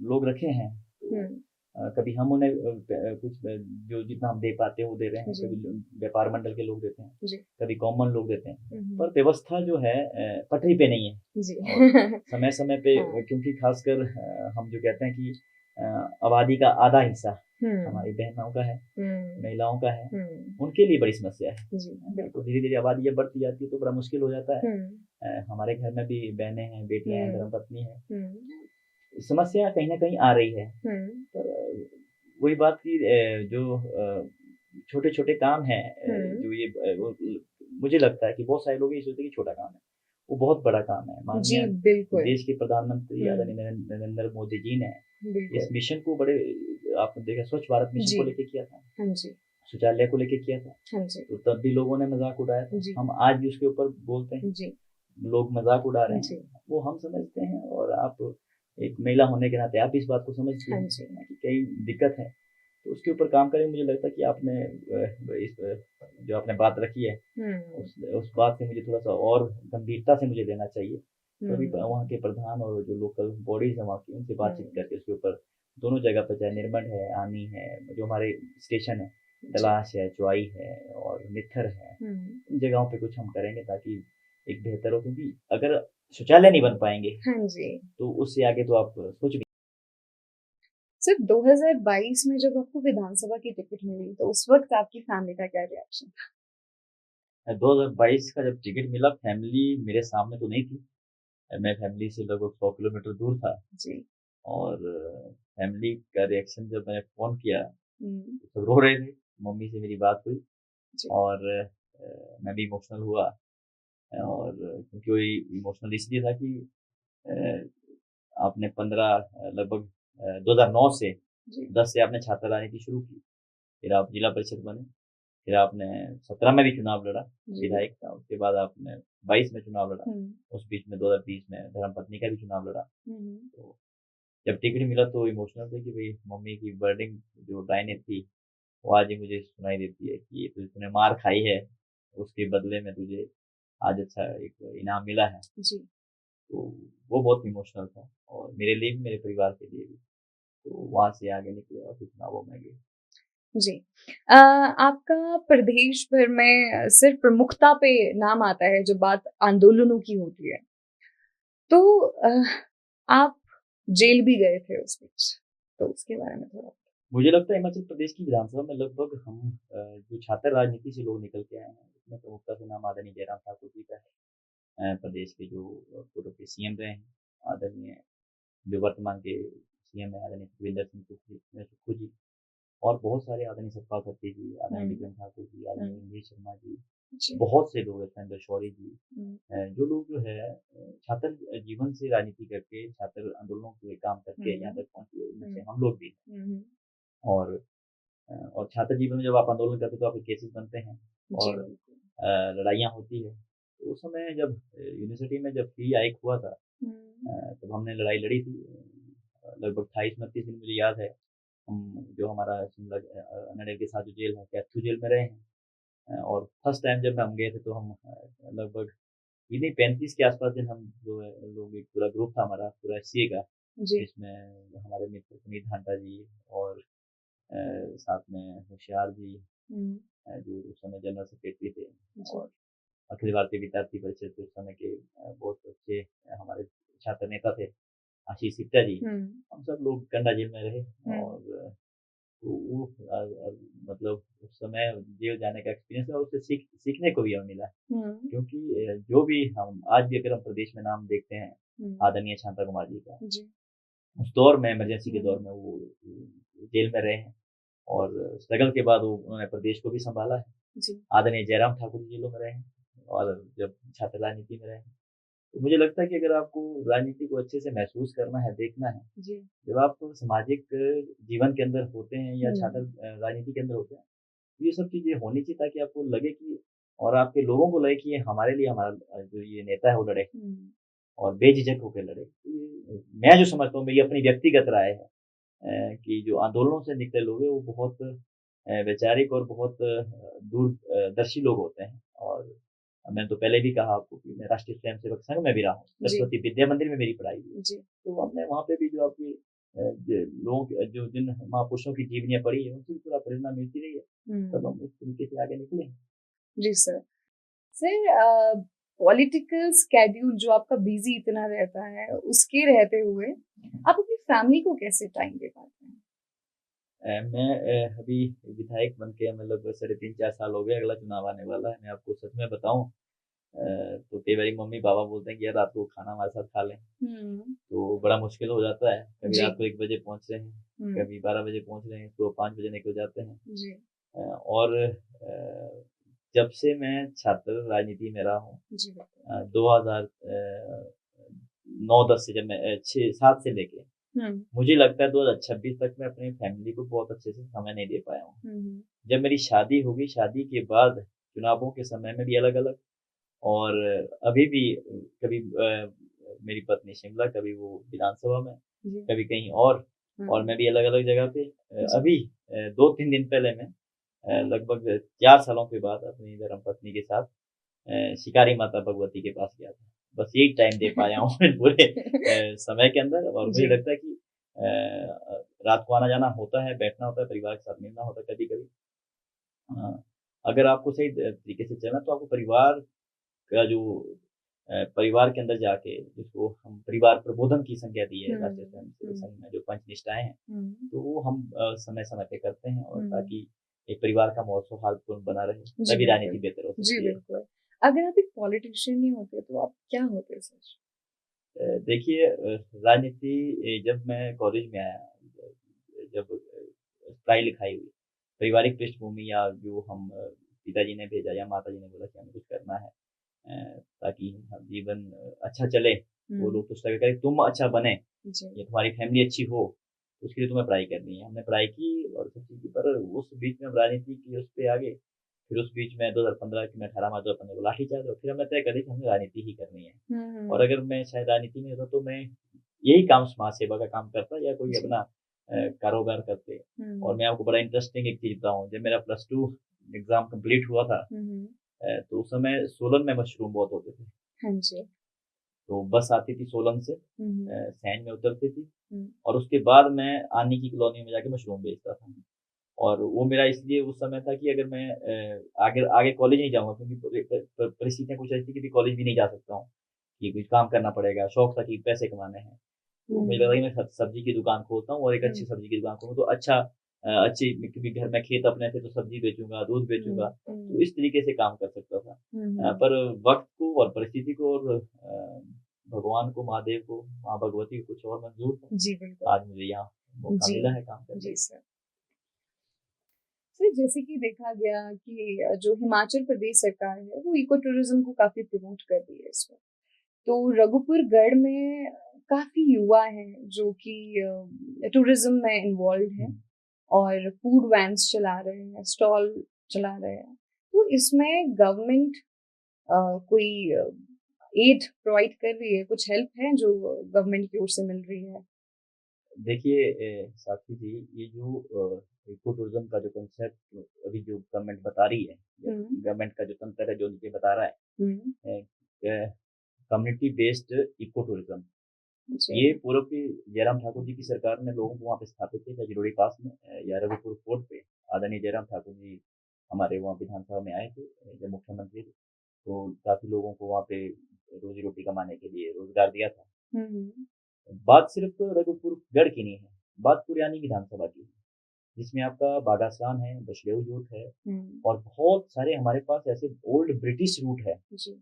लोग रखे हैं, तो हुँ, कभी हम उन्हें कुछ जो जितना हम दे पाते हैं वो दे रहे हैं, जी, कभी व्यापार मंडल के लोग देते हैं, जी, कभी कॉमन लोग देते हैं। हुँ, पर हुँ, व्यवस्था जो है पटरी पे नहीं है जी, और समय-समय पे हाँ, क्योंकि ख़ासकर हम जो कहते हैं कि आबादी का आधा हिस्सा हुँ, हमारी बहनों का है, हुँ, महिलाओं का है, हुँ, उनके लिए बड़ी समस्या जी, है ना? तो बिल्कुल, धीरे-धीरे आबादी जब बढ़ती जाती है तो बड़ा मुश्किल हो जाता है। हुँ, हमारे घर में भी बहनें हैं, बेटियाँ हैं, हुँ, धर्मपत्नी हैं। हुँ, समस्या कहीं न कहीं आ रही है। हुँ, पर वही बात कि जो छोटे-छोटे काम हैं हुँ, जो ये वो मुझे लगता है कि बहुत सारे लोग ये सोचते हैं कि छोटा काम है। वो बहुत बड़ा काम है। जी, माननीय बिल्कुल, देश के प्रधानमंत्री हुँ, आदरणीय नरेंद्र मोदी जी ने इस बिल्कुल, मिशन को बड़े आपने देखा स्वच्छ भारत मिशन जी, को लेके किया था, हाँ जी, शौचालय को लेके किया था। हाँ जी, तो तब भी लोगों ने मज़ाक उड़ाया था। जी, हम आज भी उसके ऊपर बोलते हैं। जी, लोग मज़ाक उड़ा रहे जी, हैं। वो हम समझते हैं और आप एक महिला होने के नाते आप इस बात को समझती हाँ हैं जी। कि कई दिक्कत है, तो उसके ऊपर काम करें। मुझे लगता है कि आपने इस जो आपने बात रखी है, उस बात से मुझे थोड़ा-सा और गंभीरता से मुझे लेना चाहिए। कभी वहाँ के प्रधान और जो लोकल बॉडीज़ हैं वहाँ की, उनसे बातचीत करके उसके ऊपर दोनों जगह पर, चाहे निर्मंड है, आनी है, जो हमारे स्टेशन है, तलाश है, चुआई है और नित्थर है, इन जगहों पे कुछ हम करेंगे ताकि एक बेहतर हो, क्योंकि अगर शौचालय नहीं बन पाएँगे, हाँ जी। तो उससे आगे तो आप सोच भी। सर 2022 में जब आपको विधानसभा की टिकट मिली तो उस वक्त आपकी फैमिली का क्या रिएक्शन था? 2022 का जब टिकट मिला, फैमिली मेरे सामने तो नहीं थी। मैं फैमिली से लगभग 100 किलोमीटर दूर था जी। और फैमिली का रिएक्शन जब मैंने फ़ोन किया, हुँ, तो सब रो रहे थे। मम्मी से मेरी बात हुई जी। और मैं भी इमोशनल हुआ और क्योंकि वो इमोशनल इसलिए था कि अ, आपने 15 लगभग 2009 से जी, 10 से आपने छात्र राजनीति शुरू की। फिर आप जिला परिषद बने, फिर आपने 17 में भी चुनाव लड़ा, जी। विधायक का, उसके बाद आपने 22 में चुनाव लड़ा। हुँ, उस बीच में 2020 में धर्मपत्नी का भी चुनाव लड़ा। हुँ, हुँ। तो जब टिकट मिला तो इमोशनल थे कि भई मम्मी की वर्डिंग जो लाइनें थी, वो आज भी मुझे सुनाई देती है कि तूने मार खाई है, उसके बदले में तुझे आज अच्छा एक इनाम मिला है। जी, तो वो बहुत इमोशनल था और मेरे लिए भी, मेरे परिवार के लिए भी। तो वहाँ से आगे निकले और फिर चुनावों में गए। जी। आपका प्रदेश भर में सिर्फ़ प्रमुखता पे नाम आता है जब बात आंदोलनों की होती है। तो आप जेल भी गए थे उस बीच, तो उसके बारे में थोड़ा। मुझे लगता है हिमाचल प्रदेश की विधानसभा में लगभग हम जो छात्र राजनीति से लोग निकल के आए हैं, उसमें प्रमुखता से नाम आदरणीय जयराम ठाकुर जी का है। प्रदेश के जो पूर्व के सीएम रहे हैं, आदरणीय जो वर्तमान के सीएम हैं, आदरणीय सुखविंदर सिंह सुक्खू जी, और बहुत सारे आदरणीय सतपाल सत्ती जी, आदरणीय हुँ, विक्रम ठाकुर जी, हुँ, आदरणीय इंद्रेश शर्मा जी, जी। बहुत से लोग हैं, संजय शौरी जी, हुँ, जो लोग जो है छात्र जीवन से राजनीति करके, छात्र आंदोलनों के काम करके यहाँ हुँ, तक पहुँचे, उनमें से हुँ, हम लोग भी हैं। हुँ, हुँ। और और छात्र जीवन में जब आप आंदोलन करते हैं तो आपके केसेस बनते हैं जी, और बिल्कुल। लड़ाइयाँ होती है। तो उस समय जब यूनिवर्सिटी में जब फ्री हाइक हुआ था, हुँ, तब हमने लड़ाई लड़ी थी। लगभग 28-29 दिन मुझे याद है। हम जो हमारा शिमला नडियाद के साथ जो जेल है, कैथू जेल में रहे हैं। और फर्स्ट टाइम जब हम गए थे तो हम लगभग इन्हीं 35 के आस-पास दिन हम जो है लोग, एक पूरा ग्रुप था हमारा, पूरा एससीए का, जी। जिसमें हमारे मित्र पुनीत ढांडा जी और साथ में होशियार जी, हुँ, जो उस समय जनरल सेक्रेटरी थे, जी। और अखिल भारतीय विद्यार्थी परिषद के उस समय के बहुत अच्छे हमारे छात्र नेता थे, आशीष सिक्टा जी। हुँ, हम सब लोग कंडा जेल में रहे हुँ, और वो मतलब उस समय जेल जाने का एक्सपीरियंस है और उससे सीखने को भी हमें मिला। हुँ, क्योंकि जो भी हम आज भी अगर हम प्रदेश में नाम देखते हैं, हुँ, आदरणीय शांता कुमार जी का, जी। उस दौर में, इमरजेंसी के दौर हुँ, में वो जेल में रहे हैं और स्ट्रगल के बाद वो उन्होंने प्रदेश को भी सँभाला है। जी। आदरणीय जयराम ठाकुर जी जेलों में रहे हैं और जब छात्र राजनीति में रहे हैं। तो मुझे लगता है कि अगर आपको राजनीति को अच्छे से महसूस करना है, देखना है, जी। जब आप सामाजिक जीवन के अंदर होते हैं या छात्र हुँ, राजनीति के अंदर होते हैं, तो ये सब चीज़ें होनी चाहिए ताकि आपको लगे कि, और आपके लोगों को लगे कि ये हमारे लिए, हमारा जो ये नेता है वो लड़े हुँ, और बेझिझक होके लड़े। तो ये मैं जो समझता हूँ, मेरी अपनी व्यक्तिगत राय है कि जो आंदोलनों से निकले लोग हैं वो बहुत वैचारिक और बहुत दूरदर्शी लोग होते हैं। और मैंने तो पहले भी कहा आपको कि मैं राष्ट्रीय स्वयंसेवक संघ में भी रहा हूँ, जी, सरस्वती विद्या मंदिर में मेरी पढ़ाई हुई है। जी। तो हमने वहाँ पे भी जो आपकी लोगों की, जो जिन महापुरुषों की जीवनियाँ पढ़ी है, उनसे भी थोड़ा प्रेरणा मिलती रही है। तब हुँ, हम इस तरीके से आगे निकले। जी सर। सर पॉलिटिकल स्केड्यूल जो आपका बिज़ी इतना रहता है, उसके रहते हुए आप अपनी फैमिली को कैसे टाइम दे पाते हैं? मैं अभी विधायक बन के मतलब साढ़े 3-4 साल हो गए, अगला चुनाव आने वाला है। मैं आपको सच में बताऊँ, तो कई बारी मम्मी-पापा बोलते हैं कि यार रात को खाना हमारे साथ खा लें, हुँ, तो बड़ा मुश्किल हो जाता है। कभी जी। रात को 1 बजे पहुँच रहे हैं, हुँ, कभी 12 बजे पहुँच रहे हैं, तो 5 बजे निकल जाते हैं। जी, और जब से मैं छात्र राजनीति में रहा हूँ, जी, बिल्कुल। 2000 9-10 से, जब मैं 6-7 से लेके, हुँ, मुझे लगता है 2026 तक मैं अपनी फैमिली को बहुत अच्छे से समय नहीं दे पाया हूँ। हुँ, हुँ, जब मेरी शादी हो गई, शादी के बाद चुनावों के समय में भी अलग-अलग, और अभी भी कभी मेरी पत्नी शिमला, कभी वो विधानसभा में, जी। कभी कहीं और हम्म, मैं भी अलग-अलग जगह पे। जी। अभी 2-3 दिन पहले मैं लगभग 4 सालों के बाद अपनी धर्मपत्नी के साथ शिकारी माता भगवती के पास गया था। बस यही टाइम दे पाया हूँ इन पूरे समय के अंदर, और मुझे जी। लगता है कि रात को आना-जाना होता है, बैठना होता है, परिवार के साथ मिलना होता है कभी-कभी। अगर आपको सही तरीके से चलना, तो आपको परिवार का जो परिवार के अंदर जाके, जिसको हम परिवार प्रबोधन की संज्ञा दी है हम्म, राष्ट्रीय स्वयंसेवक हम्म, संघ में, जो पंच निष्ठाएँ हैं, हम्म, तो वो हम समय-समय पे करते हैं, और हम्म। ताकि एक परिवार का माहौल सौहार्दपूर्ण बना रहे, जी तभी बिल्कुल। राजनीति बेहतर हो जी सकती है। बिल्कुल। अगर आप एक पॉलिटिशियन नहीं होते तो आप क्या होते सर? देखिए, राजनीति जब मैं कॉलेज में आया, जब पढ़ाई-लिखाई हुई, पारिवारिक पृष्ठभूमि, या जो हम पिताजी ने भेजा या माताजी ने बोला कि हमें कुछ करना है ताकि हम जीवन अच्छा चले, वो हम्म, लोग तो स्ट्रगल करें, तुम अच्छा बने, जी। या तुम्हारी फैमिली अच्छी हो, तो उसके लिए तुम्हें पढ़ाई करनी है। हमने पढ़ाई की और सब चीज़ की, पर उस बीच में हम राजनीति की उस पे आगे, फिर उस बीच में 2015 कि मैं 18 मार्च 2015 को लाठीचार्ज, और फिर हमने तय कर लिया कि हमें राजनीति ही करनी है। और हम्म, अगर मैं शायद राजनीति में होता, तो मैं यही काम समाज सेवा का काम करता, या कोई जी। अपना कारोबार करते। और हम्म, मैं आपको बड़ा इंटरेस्टिंग एक चीज़ बताऊँ, जब मेरा प्लस 2 एग्ज़ाम कंप्लीट हुआ था, हम्म, तो उस समय सोलन में मशरूम बहुत होते थे। हाँ जी। तो बस आती थी सोलन से, हम्म, सैंज में उतरती थी, हम्म, और उसके बाद मैं आनी की कॉलोनी में जाके मशरूम बेचता था। और वो मेरा इसलिए उस समय था कि अगर मैं आगे आगे कॉलेज नहीं जाऊँगा, क्योंकि परिस्थितियाँ कुछ ऐसी थी कि कॉलेज भी नहीं जा सकता हूँ, कि कुछ काम करना पड़ेगा, शौक था कि पैसे कमाने हैं। तो मुझे लगा हम्म, कि मैं सब्ज़ी की दुकान खोलता हूँ, और एक अच्छी हम्म, सब्ज़ी की दुकान खोलूँ, तो अच्छा अच्छी, क्योंकि घर में खेत अपने थे, तो सब्ज़ी बेचूँगा, दूध बेचूँगा, तो हम्म, इस तरीके से काम कर सकता था। हम्म, पर वक़्त को और परिस्थिति को और भगवान को, महादेव को, माँ भगवती को कुछ और मंज़ूर जी था। बिल्कुल। आज मुझे यहाँ मौका जी। मिला है काम करने जी का। सर। सर जैसे कि देखा गया कि जो हिमाचल प्रदेश सरकार है वो इको टूरिज्म को काफी प्रमोट कर रही है इस वक्त। तो रघुपुर गढ़ में काफी युवा हैं जो कि टूरिज्म में इन्वॉल्व हैं हुँ। और फूड वैन्स चला रहे हैं, स्टॉल चला रहे हैं। तो इसमें गवर्नमेंट कोई एड प्रोवाइड कर रही है, कुछ हेल्प है जो गवर्नमेंट की ओर से मिल रही है? देखिए साक्षी जी, ये जो इको टूरिज़्म का जो कांसेप्ट अभी जो गवर्नमेंट बता रही है, या हम्म, गवर्नमेंट का जो तंत्र है जो नीचे बता रहा हम्म, है, कम्युनिटी बेस्ड इको टूरिज़्म, जी, ये पूर्व की जयराम ठाकुर जी की सरकार ने लोगों को वहाँ पे स्थापित किया था, जलोड़ी पास में, या रघुपुर फोर्ट पे। आदरणीय जयराम ठाकुर जी हमारे वहाँ विधानसभा में आए थे, जब मुख्यमंत्री थे, तो काफ़ी लोगों को वहाँ पे रोज़ी-रोटी कमाने के लिए रोज़गार दिया था। हम्म, बात सिर्फ रघुपुर गढ़ की नहीं है, बात पुरानी विधानसभा की है, जिसमें आपका बागासान है, बछलेऊ जोत है, हम्म, और बहुत सारे हमारे पास ऐसे ओल्ड ब्रिटिश रूट है, जी,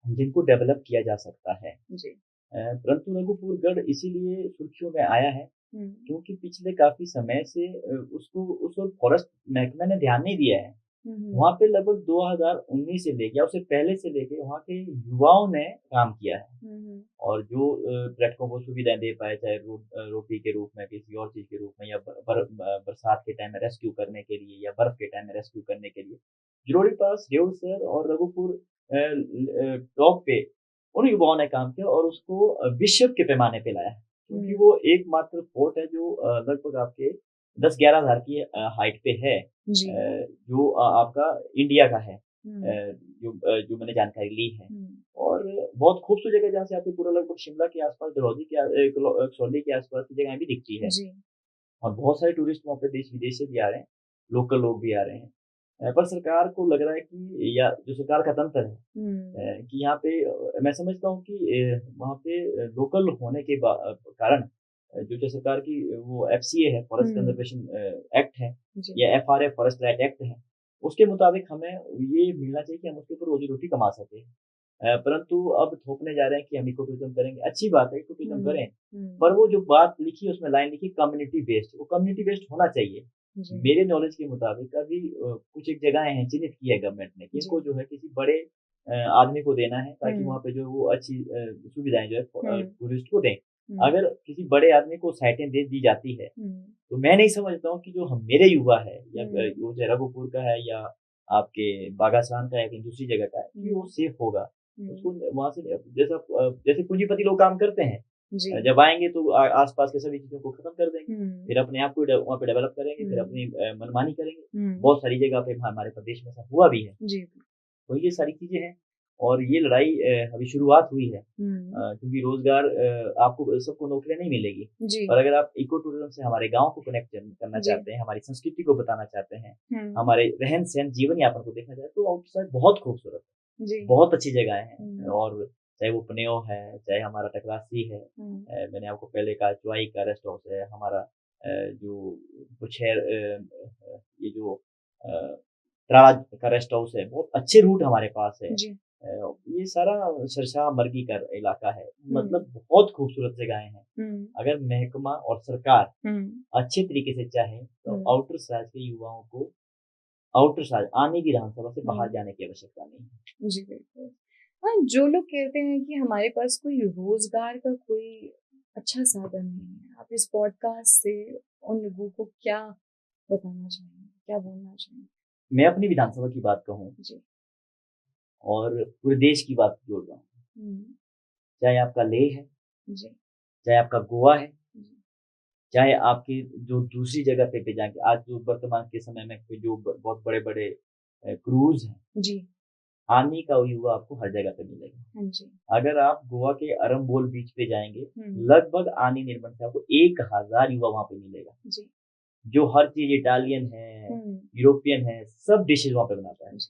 जिनको डेवलप किया जा सकता है। जी, परंतु रघुपुर गढ़ इसीलिए सुर्खियों में आया है, हम्म, क्योंकि पिछले काफ़ी समय से उसको उस ओर फॉरेस्ट महकमे ने ध्यान नहीं दिया है। हम्म, वहाँ पे लगभग 2019 से लेके, या उससे पहले से लेके, वहाँ के युवाओं ने काम किया है। हम्म, और जो पर्यटकों को सुविधाएँ दे पाए, चाहे रोटी के रूप में, किसी और चीज़ के रूप में, या बरसात के टाइम में रेस्क्यू करने के लिए, या बर्फ़ के टाइम में रेस्क्यू करने के लिए। ज़िलोड़ी पास, रेउसर और रघुपुर टॉप पे उन युवाओं ने काम किया, और उसको विश्व के पैमाने पे लाया। क्योंकि हम्म, वो एकमात्र फोर्ट है जो लगभग आपके 10-11 हज़ार की हाइट पे है, जी, जो आपका इंडिया का है। हम्म, जो मैंने जानकारी ली है। हम्म, और बहुत खूबसूरत जगह है, जहाँ से आपको पूरा लगभग शिमला के आस-पास, डलहौज़ी के कसौली के आस-पास की जगहें भी दिखती है। जी, और बहुत सारे टूरिस्ट वहाँ पे देश-विदेश से भी आ रहे हैं, लोकल लोग भी आ रहे हैं। पर सरकार को लग रहा है कि, या जो सरकार का तंत्र है, हम्म, कि यहाँ पे मैं समझता हूँ कि वहाँ पे लोकल होने के कारण जो सरकार की वो एफसीए है, फॉरेस्ट हम्म, कंज़र्वेशन एक्ट है, जी, या एफआरए फॉरेस्ट राइट एक्ट है, उसके मुताबिक हमें ये मिलना चाहिए कि हम उसके ऊपर रोज़ी-रोटी कमा सकें। परंतु अब थोपने जा रहे हैं कि हम इको टूरिज़्म करेंगे, अच्छी बात है, इको टूरिज़्म हम्म, करें, हम्म, पर वो जो बात लिखी है, उसमें लाइन लिखी कम्युनिटी बेस्ड, वो कम्युनिटी बेस्ड होना चाहिए। जी, मेरे नॉलेज के मुताबिक अभी कुछ एक जगहें हैं, चिन्हित की है गवर्नमेंट ने, कि जी, इनको जो है किसी बड़े आदमी को देना है, ताकि हम्म, वहाँ पे जो वो अच्छी सुविधाएँ जो है हम्म, टूरिस्ट को दें। हम्म, अगर किसी बड़े आदमी को साइटें दे दी जाती है, हम्म, तो मैं नहीं समझता हूँ कि जो हम मेरे युवा है, या हम्म, वो चाहे रघुपुर का है, या आपके बागासान का है, या कहीं दूसरी जगह का है, कि वो हम्म, सेफ होगा। उसको वहाँ से जैसे पूंजीपति लोग काम करते हैं, जी। जब आएंगे तो आसपास के सभी चीजों को खत्म कर देंगे, फिर अपने आप को वहाँ पे डेवलप करेंगे, फिर अपनी मनमानी करेंगे। बहुत सारी जगह पे हमारे प्रदेश में ऐसा हुआ भी है। जी। तो ये सारी चीजें हैं और ये लड़ाई अभी शुरुआत हुई है, क्योंकि रोजगार आपको सबको नौकरियां नहीं मिलेगी, जी। और अगर आप इको टूरिज्म से हमारे गांव को कनेक्ट करना जी। चाहते हैं, हमारी संस्कृति को बताना चाहते हैं, हमारे रहन सहन जीवन यापन को देखना चाहते हैं, तो आउटसाइड बहुत खूबसूरत है, जी। बहुत अच्छी जगह है। और चाहे वो पनेओ है, चाहे हमारा टकरासी है, मैंने आपको पहले कहा चुआई का रेस्ट हाउस है, हमारा जो बुछेर ये जो तराज का रेस्ट हाउस है, बहुत अच्छे रूट हमारे पास है। जी। ये सारा सरशाह मरगी का इलाका है, मतलब बहुत खूबसूरत जगहें हैं। अगर महकमा और सरकार अच्छे तरीके से चाहे तो आउटर साइड के युवाओं को आउटर साइड आने की विधानसभा से बाहर जाने की आवश्यकता नहीं है। जी बिल्कुल। हाँ, जो लोग कहते हैं कि हमारे पास कोई रोजगार का कोई अच्छा साधन नहीं है, आप इस पॉडकास्ट से उन लोगों को क्या बताना चाहेंगे, क्या बोलना चाहेंगे? मैं अपनी विधानसभा की बात कहूँ जी। और पूरे देश की बात जोड़ रहा हूँ, चाहे आपका लेह है, जी। चाहे आपका गोवा है, जी। चाहे आपकी जो दूसरी जगह पे जाके आज जो वर्तमान के समय में जो बहुत बड़े-बड़े क्रूज़ हैं, जी। आने का युवा आपको हर जगह पे मिलेगा। हाँ जी। अगर आप गोवा के अरंबोल बीच पे जाएँगे, हम्म। लगभग आनी निर्भर से आपको 1000 युवा वहाँ पे मिलेगा, जी। जो हर चीज़ इटालियन है, यूरोपियन है, सब डिशेज़ वहाँ पे बनाता है। जी।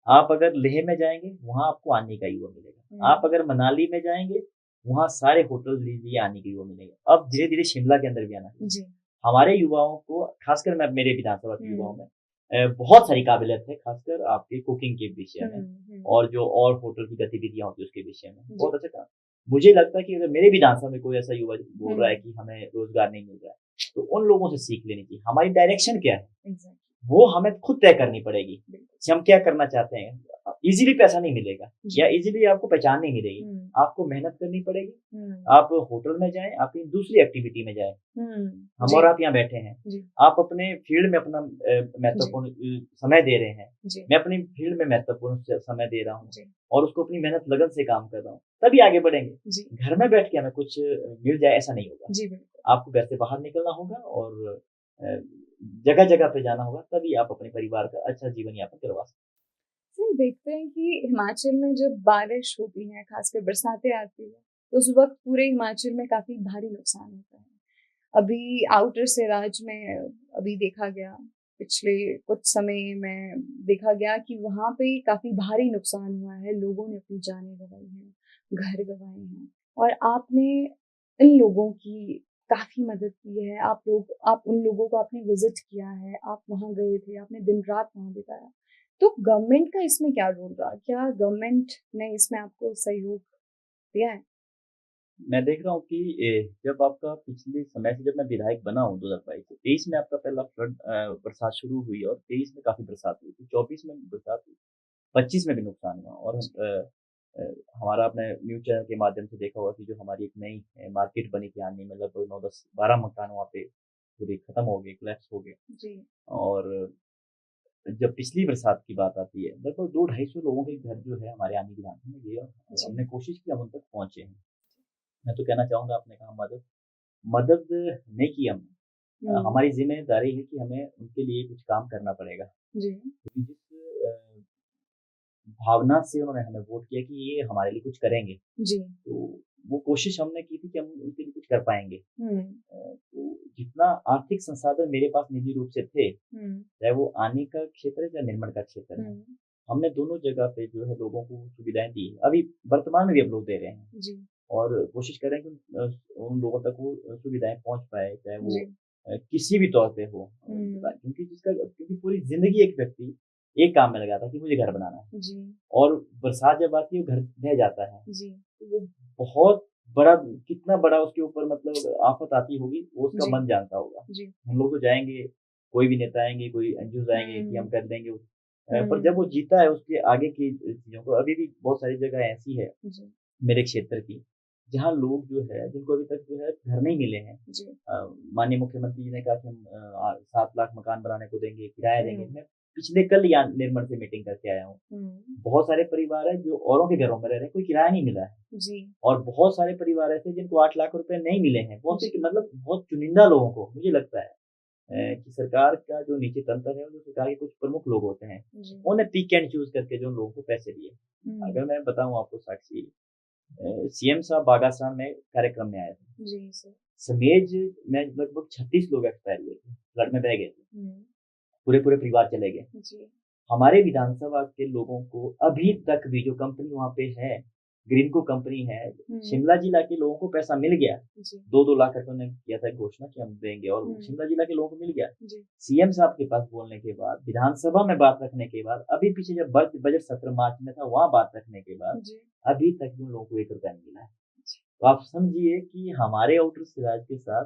आप अगर लेह में जाएँगे, वहाँ आपको आने का युवा मिलेगा। आप अगर मनाली में जाएँगे, वहाँ सारे होटल लिए आने के युवा मिलेंगे। अब धीरे-धीरे शिमला के अंदर भी आना चाहिए। जी। हमारे युवाओं को खासकर मैं मेरे विधानसभा के युवाओं में बहुत सारी काबिलियत है, खासकर आपके कुकिंग के विषय में और जो और होटल की गतिविधियाँ होती है उसके विषय में। बहुत अच्छा काम। मुझे लगता है कि अगर मेरे विधानसभा में कोई ऐसा युवा बोल रहा है कि हमें रोज़गार नहीं मिल रहा है, तो उन लोगों से सीख लेनी चाहिए। हमारी डायरेक्शन क्या है? वो हमें खुद तय करनी पड़ेगी कि हम क्या करना चाहते हैं। ईज़िली पैसा नहीं मिलेगा या ईज़िली आपको पहचान नहीं मिलेगी। आपको मेहनत करनी पड़ेगी। आप होटल में जाएँ, आप कहीं दूसरी एक्टिविटी में जाएँ। हम और आप यहाँ बैठे हैं। आप अपने फील्ड में अपना महत्वपूर्ण समय दे रहे हैं। मैं अपनी फील्ड में महत्वपूर्ण समय दे रहा हूँ और उसको अपनी मेहनत लगन से काम कर रहा हूँ, तभी आगे बढ़ेंगे। घर में बैठ के हमें कुछ मिल जाए ऐसा नहीं होगा। आपको घर से बाहर निकलना होगा और जगह-जगह पे जाना होगा, तभी आप अपने परिवार का अच्छा जीवन यापन करवा सकते हैं। सर देखते हैं कि हिमाचल में जब बारिश होती है, खासकर बरसातें आती है, तो उस वक्त पूरे हिमाचल में काफी भारी नुकसान होता है। अभी आउटर सिराज में अभी देखा गया, पिछले कुछ समय में देखा गया कि वहाँ पे काफी भारी नुकसान हुआ है, लोगों ने अपनी जानें गंवाई हैं, घर गंवाए हैं, और आपने इन लोगों की काफी मदद की है। आप उन लोगों को आपने विजिट किया है, आप वहाँ गए थे, आपने दिन रात वहाँ बिताया। तो गवर्नमेंट का इसमें क्या रोल रहा? क्या गवर्नमेंट ने इसमें आपको सहयोग दिया है? मैं देख रहा हूँ कि जब आपका पिछले समय से जब मैं विधायक बना हूँ 2022 से, 23 में आपका पहला फ्लड बरसात शुरू हुई और 23 में काफ़ी बरसात हुई थी, 24 में बरसात हुई, 25 में भी नुकसान हुआ और हमारा आपने न्यूज़ चैनल के माध्यम से देखा होगा कि जो हमारी एक नई मार्केट बनी थी आने में लगभग 9, 10, 12 मकान वहाँ पे पूरे खत्म हो गए, कोलैप्स हो गए। जी। और जब पिछली बरसात की बात आती है, लगभग 200-250 लोगों के घर जो है हमारे आनी विधानसभा में गए और हमने कोशिश की हम उन तक पहुँचे हैं। मैं तो कहना चाहूँगा आपने कहा मदद नहीं की हमने। हमारी ज़िम्मेदारी है कि हमें उनके लिए कुछ काम करना पड़ेगा। जी। क्योंकि जिस भावना से उन्होंने हमें वोट किया कि ये हमारे लिए कुछ करेंगे, जी। तो वो कोशिश हमने की थी कि हम उनके लिए कुछ कर पाएँगे। तो जितना आर्थिक संसाधन मेरे पास निजी रूप से थे, चाहे वो आने का क्षेत्र है या निर्माण का क्षेत्र है, हमने दोनों जगह पे जो है लोगों को सुविधाएँ दी हैं। अभी वर्तमान में भी हम लोग दे रहे हैं। जी। और कोशिश कर रहे हैं कि उन लोगों तक वो सुविधाएँ पहुँच पाए, चाहे वो किसी भी तौर पे हो। क्योंकि पूरी ज़िंदगी एक व्यक्ति एक काम में लगाता है कि मुझे घर बनाना है जी। और बरसात जब आती है, वो घर ढह जाता है। जी। तो वो बहुत बड़ा कितना बड़ा उसके ऊपर मतलब आफ़त आती होगी, वो उसका मन जानता होगा। जी। हम लोग तो जाएँगे, कोई भी नेता आएँगे, कोई एनजीओज़ आएँगे कि हम कर देंगे। पर जब वो जीता है, उसके आगे की चीज़ों को अभी भी बहुत सारी जगह ऐसी है मेरे क्षेत्र की, जहाँ लोग जो है जिनको अभी तक जो है घर नहीं मिले हैं। माननीय मुख्यमंत्री जी ने कहा कि हम 7 लाख मकान बनाने को देंगे, किराया देंगे। मैं पिछले कल या निर्मल से मीटिंग करके आया हूँ। बहुत सारे परिवार है जो औरों के घरों में रह रहे हैं, कोई किराया नहीं मिला है। जी। और बहुत सारे परिवार ऐसे जिनको 8 लाख रुपए नहीं मिले हैं। बहुत से मतलब बहुत चुनिंदा लोगों को मुझे लगता है कि सरकार का जो नीचे तंत्र है, जो सरकार के कुछ प्रमुख लोग होते हैं, उन्होंने पिक एंड चूज़ करके जो लोगों को पैसे दिए। अगर मैं बताऊँ आपको साक्षी, सीएम साहब बागासान में कार्यक्रम में आए थे। जी सर। समेज में लगभग 36 लोग एक्सपायर हुए थे, फ्लड में बह गए थे। पूरे परिवार चले गए। जी। हमारे विधानसभा के लोगों को अभी तक भी जो कंपनी वहाँ पे है, ग्रीनको कंपनी है, शिमला जिला के लोगों को पैसा मिल गया। 2-2 लाख रुपए उन्होंने किया था घोषणा कि हम देंगे और शिमला जिला के लोगों को मिल गया। सीएम साहब के पास बोलने के बाद, विधानसभा में बात रखने के बाद, अभी पीछे जब बजट सत्र मार्च में था वहाँ बात रखने के बाद अभी तक भी उन लोगों को 1 रुपया नहीं मिला है। तो आप समझिए कि हमारे आउटर राज्य के साथ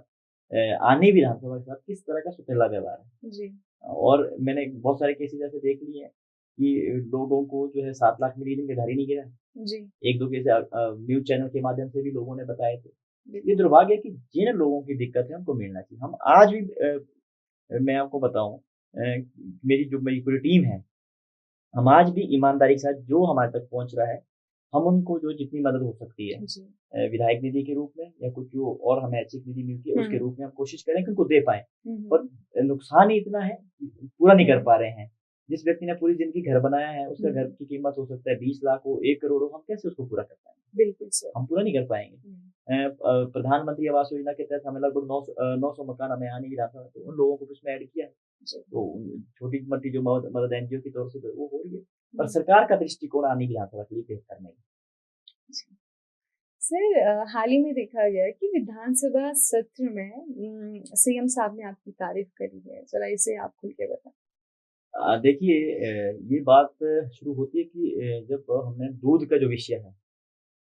आने विधानसभा के साथ किस तरह का सुतेला व्यवहार है। जी। और मैंने बहुत सारे केसेस ऐसे देख लिए हैं कि लोगों को जो है 7 लाख मिली जिनके घर ही नहीं गिरा। जी। 1-2 केस न्यूज़ चैनल के माध्यम से भी लोगों ने बताए थे। ये दुर्भाग्य है कि जिन लोगों की दिक्कत है उनको मिलना चाहिए। हम आज भी मैं आपको बताऊँ मेरी पूरी टीम है, हम आज भी ईमानदारी के साथ जो हमारे तक पहुँच रहा है, हम उनको जो जितनी मदद हो सकती है विधायक निधि के रूप में या कुछ जो और हमें ऐच्छिक निधि मिलती है उसके रूप में हम कोशिश करें कि उनको दे पाएँ। पर नुकसान ही इतना है कि पूरा नहीं कर पा रहे हैं। जिस व्यक्ति ने पूरी ज़िंदगी घर बनाया है, उसका घर की कीमत हो सकता है 20 लाख हो, 1 करोड़ हो, हम कैसे उसको पूरा कर पाएँगे? बिल्कुल सर। हम पूरा नहीं कर पाएँगे। प्रधानमंत्री आवास योजना के तहत हमें लगभग 900 मकान हमें आने की रहा था, तो उन लोगों को भी उसमें ऐड किया है। तो छोटी-मोटी जो मदद एनजीओ की तौर से वो हो रही है। पर सरकार का दृष्टिकोण आने की विधानसभा के लिए बेहतर नहीं। सर हाल ही में देखा गया कि विधानसभा सत्र में सीएम साहब ने आपकी तारीफ करी है, जरा इसे आप खुल के बताएं। देखिए ये बात शुरू होती है कि जब हमने दूध का जो विषय है,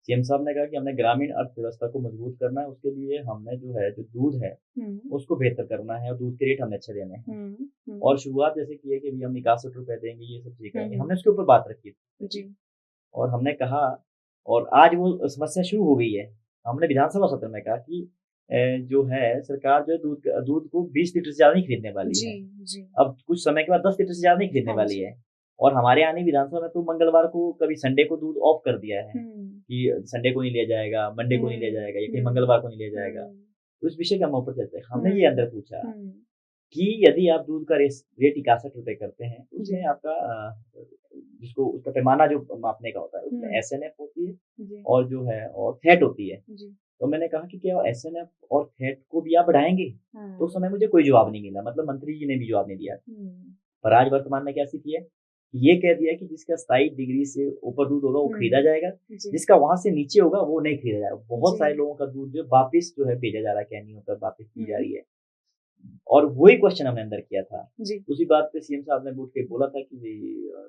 सीएम साहब ने कहा कि हमने ग्रामीण अर्थव्यवस्था को मजबूत करना है, उसके लिए हमने जो दूध है उसको बेहतर करना है और दूध के रेट हमने अच्छे देने हैं। और शुरुआत जैसे की है कि भई हम 61 रुपए देंगे, ये सब चीज़ें करेंगे, हमने उसके ऊपर बात रखी थी। और हमने कहा और आज वो समस्या शुरू हो गई है। हमने विधानसभा सत्र में कहा कि जो है सरकार जो है दूध को 20 लीटर से ज़्यादा नहीं खरीदने वाली है। अब कुछ समय के बाद 10 लीटर से ज़्यादा नहीं खरीदने वाली है। और हमारे आने विधानसभा में तो मंगलवार को कभी संडे को दूध ऑफ कर दिया है कि संडे को नहीं लिया जाएगा, मंडे को नहीं लिया जाएगा या कहीं मंगलवार को नहीं लिया जाएगा। तो इस विषय का हम ऊपर चलते हैं। हमने ये अंदर पूछा कि यदि आप दूध का रेट 61 रुपए करते हैं, तो उसमें आपका जिसको उसका पैमाना जो मापने का होता है, उसमें एसएनएफ होती है और जो है और फैट होती है। तो मैंने कहा कि क्या एसएनएफ और फैट को भी आप बढ़ाएँगे? तो उस समय मुझे कोई जवाब नहीं मिला, मतलब मंत्री जी ने भी जवाब नहीं दिया। पर आज वर्तमान में क्या स्थिति है? ये कह दिया कि जिसका 27 डिग्री से ऊपर दूध होगा वो खरीदा जाएगा, जिसका वहाँ से नीचे होगा वो नहीं खरीदा जाएगा। बहुत सारे लोगों का दूध जो वापिस जो है भेजा जा रहा है कैनियों पर, वापिस की जा रही है। और वही क्वेश्चन हमने अंदर किया था। उसी बात पे सीएम साहब ने उठ के बोला था कि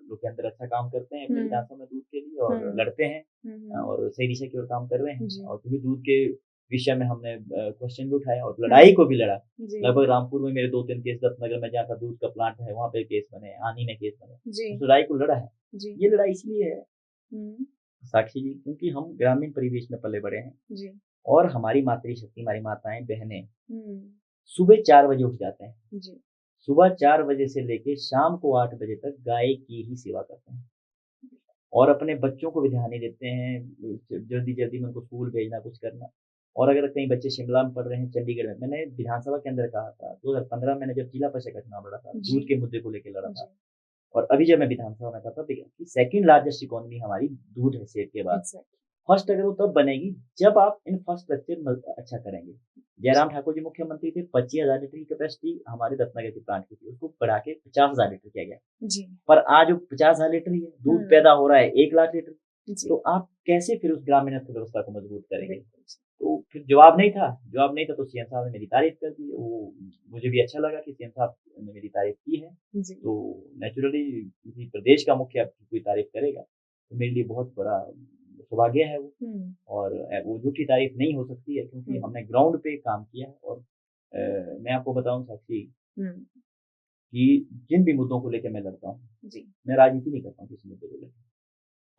लोग के अंदर अच्छा काम करते हैं अपने विधानसभा में दूध के लिए और लड़ते हैं और सही दिशा की ओर काम कर रहे हैं। और क्योंकि दूध के विषय में हमने क्वेश्चन भी उठाया और लड़ाई को भी लड़ा। लगभग रामपुर में मेरे 2-3 केस, दत्तनगर में जहाँ का दूध का प्लांट है वहाँ पे केस बने, आनी में केस बने। उस लड़ाई को लड़ा है। ये लड़ाई इसलिए है साक्षी जी क्योंकि हम ग्रामीण परिवेश में पले बड़े हैं और हमारी मातृशक्ति, हमारी माताएं, बहनें सुबह 4 बजे उठ जाते हैं। सुबह 4 बजे से लेके शाम को 8 बजे तक गाय की ही सेवा करते हैं और अपने बच्चों को भी ध्यान नहीं देते हैं। जल्दी में उनको स्कूल भेजना, कुछ करना। और अगर कहीं बच्चे शिमला में पढ़ रहे हैं, चंडीगढ़ में, मैंने विधानसभा के अंदर कहा था 2015 मैंने जब जिला परिषद का चुनाव लड़ा था, दूध के मुद्दे को लेकर लड़ा था। और अभी जब मैं विधानसभा में था तब कि सेकंड लार्जेस्ट इकोनॉमी हमारी दूध है सेब के बाद। फर्स्ट अगर वो तब बनेगी जब आप इंफ्रास्ट्रक्चर अच्छा करेंगे। जयराम ठाकुर जी मुख्यमंत्री थे, 25,000 लीटर की कैपेसिटी हमारे दत्तनगर के प्लांट की थी, उसको बढ़ा के 50,000 लीटर किया गया। पर आज वो 50,000 लीटर ही है, दूध पैदा हो रहा है 1 लाख लीटर। तो आप कैसे फिर उस ग्रामीण अर्थव्यवस्था को मजबूत करेंगे? तो फिर जवाब नहीं था तो सीएम साहब ने मेरी तारीफ कर दी। वो मुझे भी अच्छा लगा कि सीएम साहब ने मेरी तारीफ की है। तो नेचुरली किसी प्रदेश का मुखिया कोई तारीफ करेगा तो मेरे लिए बहुत बड़ा सौभाग्य है वो। और वो झूठी तारीफ नहीं हो सकती है क्योंकि हमने ग्राउंड पे काम किया है। और मैं आपको बताऊं साक्षी कि जिन भी मुद्दों को लेकर मैं लड़ता हूँ, मैं राजनीति नहीं करता हूँ किसी मुद्दे को लेकर।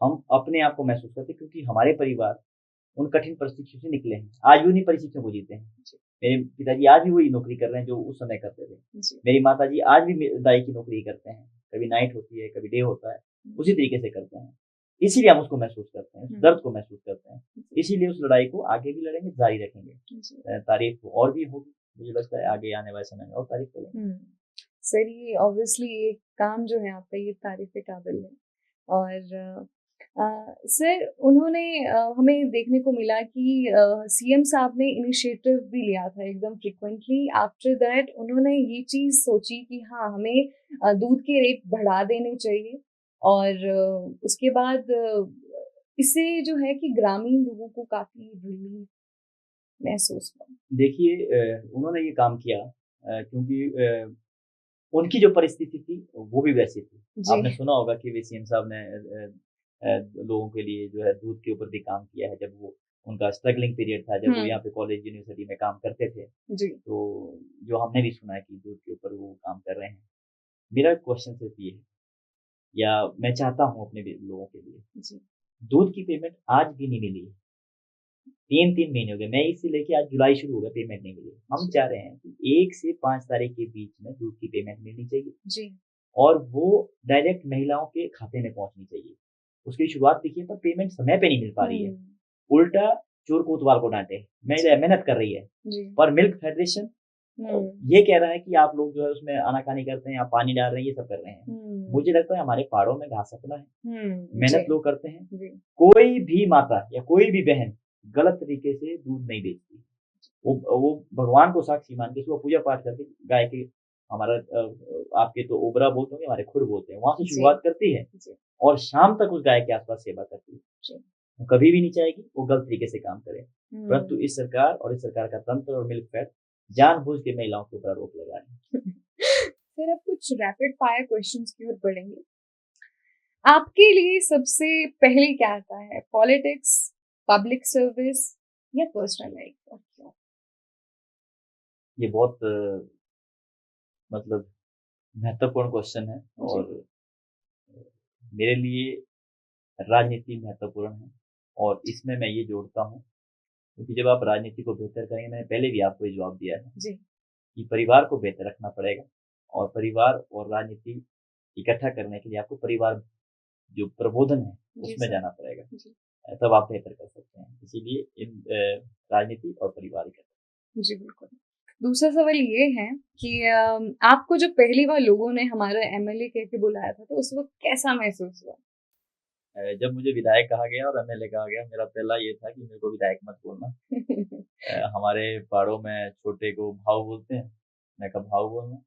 हम अपने आप को महसूस करते क्योंकि हमारे परिवार उन कठिन परिस्थितियों से निकले हैं, आज भी उन्हीं परिस्थितियों को जीते हैं। मेरे पिताजी आज भी वही नौकरी कर रहे हैं जो उस समय करते थे। मेरी माताजी आज भी दाई की नौकरी करते हैं। कभी नाइट होती है, कभी डे होता है, उसी तरीके से करते हैं। इसीलिए हम उसको महसूस करते हैं, उस दर्द को महसूस करते हैं। इसीलिए उस लड़ाई को आगे भी लड़ेंगे, जारी रखेंगे। तारीफ और भी होगी, मुझे लगता है आगे आने वाले समय में और तारीफ करेंगे। सर, ये ऑब्वियसली एक काम जो है आपका, ये तारीफ के काबिल है। और सर, उन्होंने हमें देखने को मिला कि सीएम साहब ने इनिशिएटिव भी लिया था एकदम फ्रिक्वेंटली। आफ्टर दैट उन्होंने ये चीज़ सोची कि हाँ, हमें दूध के रेट बढ़ा देने चाहिए। और उसके बाद इससे जो है कि ग्रामीण लोगों को काफ़ी रिलीफ महसूस हुआ। देखिए, उन्होंने ये काम किया क्योंकि उनकी जो परिस्थिति थी वो भी वैसी थी। आपने सुना होगा कि वे सीएम साहब ने लोगों के लिए जो है दूध के ऊपर भी काम किया है, जब वो उनका स्ट्रगलिंग पीरियड था, जब वो यहाँ पे कॉलेज यूनिवर्सिटी में काम करते थे। तो जो हमने भी सुना है कि दूध के ऊपर वो काम कर रहे हैं। मेरा क्वेश्चन सिर्फ ये है, या मैं चाहता हूँ अपने लोगों के लिए, दूध की पेमेंट आज भी नहीं मिली है। 3 महीने हो गए, मई से लेके आज जुलाई शुरू हो गया, पेमेंट नहीं मिली। हम चाह रहे हैं कि 1 से 5 तारीख के बीच में दूध की पेमेंट मिलनी चाहिए और वो डायरेक्ट महिलाओं के खाते में पहुंचनी चाहिए। उसकी शुरुआत देखिए, पर पेमेंट समय पे नहीं मिल पा रही है। उल्टा चोर कोतवाल को डांटे, मेहनत कर रही है, पर मिल्क फेडरेशन ये कह रहा है कि आप लोग जो है उसमें आनाकानी करते हैं, आप पानी डाल रहे हैं, ये सब कर रहे हैं। मुझे लगता है हमारे पहाड़ों में घास अपना है, मेहनत लोग करते हैं। कोई भी माता या कोई भी बहन गलत तरीके से दूध नहीं बेचती। वो भगवान को साक्षी मान के सुबह पूजा पाठ करके गाय के, हमारा आपके तो ओबरा बोलते होंगे, हमारे खुड बोलते हैं, वहां से शुरुआत करती है और शाम तक उस गाय के आसपास सेवा करती है। वो कभी भी नहीं चाहेगी वो गलत तरीके से काम करे, परंतु इस सरकार और इस सरकार का तंत्र और मिल्क फैट जानबूझ के महिलाओं के ऊपर आरोप लगा रहे हैं। फिर अब कुछ रैपिड फायर क्वेश्चंस की ओर बढ़ेंगे। आपके लिए सबसे पहले क्या आता है, पॉलिटिक्स, पब्लिक सर्विस या पर्सनल लाइफ, और क्यों? ये बहुत मतलब महत्वपूर्ण क्वेश्चन है और मेरे लिए राजनीति महत्वपूर्ण है और इसमें मैं ये जोड़ता हूँ क्योंकि जब आप राजनीति को बेहतर करेंगे, मैंने पहले भी आपको ये जवाब दिया है कि परिवार को बेहतर रखना पड़ेगा और परिवार और राजनीति इकट्ठा करने के लिए आपको परिवार जो प्रबोधन है उसमें जाना पड़ेगा, तब आप बेहतर कर सकते हैं। इसीलिए इन राजनीति और परिवार इकट्ठा। जी बिल्कुल। दूसरा सवाल ये है कि आपको जब पहली बार लोगों ने हमारा एमएलए कह के बुलाया था तो उस वक्त कैसा महसूस हुआ? जब मुझे विधायक कहा गया और एमएलए कहा गया, मेरा पहला ये था कि मेरे को विधायक मत बोलना। हमारे पहाड़ों में छोटे को भाऊ बोलते हैं, मैं कब भाऊ बोलना,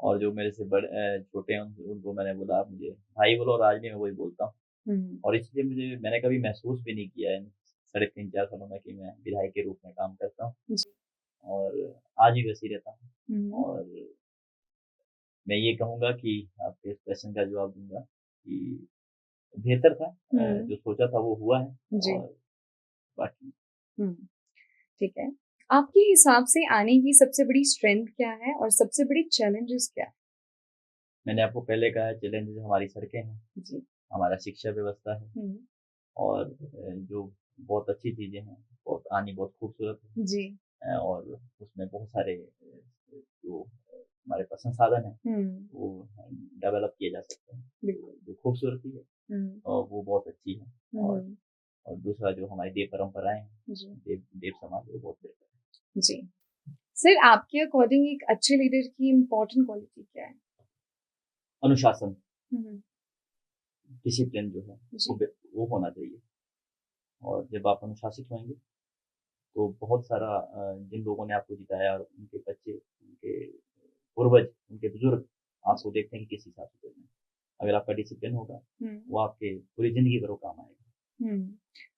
और जो मेरे से बड़े छोटे हैं उनको मैंने बोला आप मुझे भाई बोलो, और आज भी मैं वही बोलता हूँ। और इसलिए मैंने कभी महसूस भी नहीं किया इन 3.5-4 सालों में कि मैं विधायक के रूप में काम करता हूँ और आज भी वैसे ही रहता हूँ। और मैं ये कहूँगा कि आपके इस क्वेश्चन का जवाब दूंगा कि बेहतर था, जो सोचा था वो हुआ है और बाकी ठीक है। आपके हिसाब से आने की सबसे बड़ी स्ट्रेंथ क्या है और सबसे बड़ी चैलेंजेस क्या है? मैंने आपको पहले कहा है, चैलेंजेस हमारी सड़कें हैं, हमारा शिक्षा व्यवस्था है और जो बहुत अच्छी चीजें हैं, बहुत आनी बहुत खूबसूरत है और उसमें बहुत सारे जो हमारे पास संसाधन है वो डेवलप किए जा सकते हैं। जो खूबसूरती है और वो बहुत अच्छी है और दूसरा जो हमारी देव परंपराएं हैं, देव समाज, वो बहुत बेहतर है। जी सर, आपके अकॉर्डिंग एक अच्छे लीडर की इम्पोर्टेंट क्वालिटी क्या है? अनुशासन, डिसिप्लिन जो है वो होना चाहिए। और जब आप अनुशासित होंगे तो बहुत सारा जिन लोगों ने आपको जिताया और उनके बच्चे, उनके पूर्वज, उनके बुजुर्ग आपको देखते हैं कि किस हिसाब से करना है। अगर आपका डिसिप्लिन होगा वो आपके पूरी जिंदगी भर काम आएगा।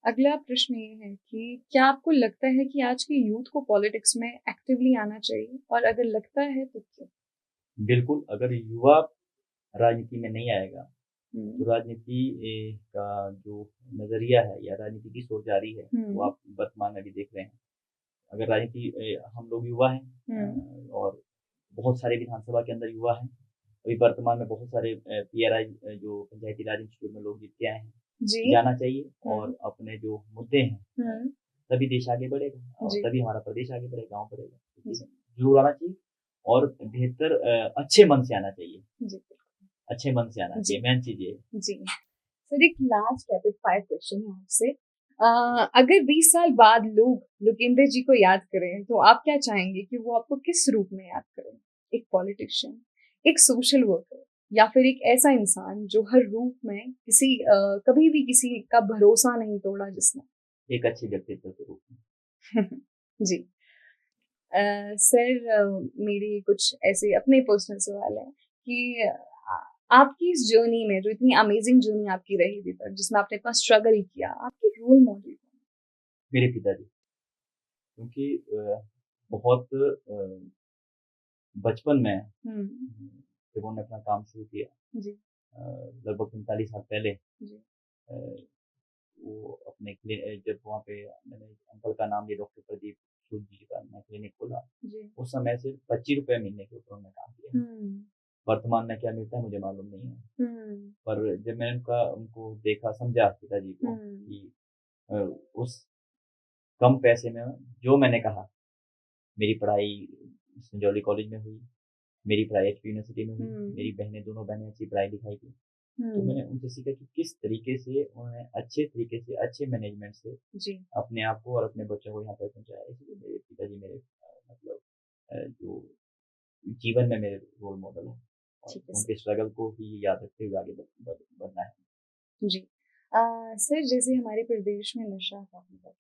अगला प्रश्न ये है कि क्या आपको लगता है कि आज के यूथ को पॉलिटिक्स में एक्टिवली आना चाहिए, और अगर लगता है तो क्यों? बिल्कुल, अगर युवा राजनीति में नहीं आएगा तो राजनीति का जो नजरिया है या राजनीति की सोच जारी है वो आप वर्तमान में भी देख रहे हैं। अगर राजनीति, हम लोग युवा हैं और बहुत सारे विधानसभा के अंदर युवा हैं, अभी वर्तमान में बहुत सारे पीआरआई जो पंचायती राज इंस्टीट्यूट में लोग जीत के आए हैं, जाना चाहिए और अपने जो मुद्दे हैं तभी देश आगे बढ़ेगा और तभी हमारा प्रदेश आगे बढ़ेगा, गाँव बढ़ेगा। जरूर आना चाहिए और बेहतर अच्छे मन से आना चाहिए। अच्छे मन से आना जी। चाहिए, मेन चीज ये है। जी सर, एक लास्ट रैपिड फायर क्वेश्चन है आपसे। अगर 20 साल बाद लोग लोकेंद्र जी को याद करें तो आप क्या चाहेंगे कि वो आपको किस रूप में याद करें? एक पॉलिटिशियन, एक सोशल वर्कर, या फिर एक ऐसा इंसान जो हर रूप में कभी भी किसी का भरोसा नहीं तोड़ा जिसने? एक अच्छे व्यक्तित्व के रूप में। जी। सर, मेरे कुछ ऐसे अपने पर्सनल सवाल हैं कि आपकी इस जर्नी में, जो इतनी अमेजिंग जर्नी आपकी रही अभी तक, जिसमें आपने इतना स्ट्रगल किया, आपके रोल मॉडल कौन मेरे पिताजी, क्योंकि बहुत बचपन में है? जब उन्होंने अपना काम शुरू किया, जी। लगभग 45 साल पहले, जी। अ, वो अपने जब वहाँ पे मैंने अंकल का नाम लिया, डॉक्टर प्रदीप सूद जी का, मैं क्लिनिक खोला, जी। उस समय सिर्फ 25 रुपये महीने के ऊपर उन्होंने काम किया। हम्म। वर्तमान में क्या मिलता है मुझे मालूम नहीं है, हम्म। पर जब मैंने उनको देखा, समझा पिताजी को हम्म। कि अ, उस कम पैसे में जो मैंने कहा, मेरी पढ़ाई संजौली कॉलेज में हुई, मेरी पढ़ाई एचपी यूनिवर्सिटी में हुई, मेरी दोनों बहनें अच्छी पढ़ाई लिखाई की। तो मैंने उनसे सीखा कि किस तरीके से उन्होंने अच्छे तरीके से, अच्छे मैनेजमेंट से जी। अपने आप को और अपने बच्चों को यहाँ तक पहुँचाया। इसलिए मेरे पिताजी मेरे मतलब जो जीवन में मेरे रोल मॉडल हैं, और ठीक है सर। उनके स्ट्रगल को ही याद रखते हुए आगे बढ़ना है। जी। सर, जैसे हमारे प्रदेश में नशा काफी बढ़ रहा है,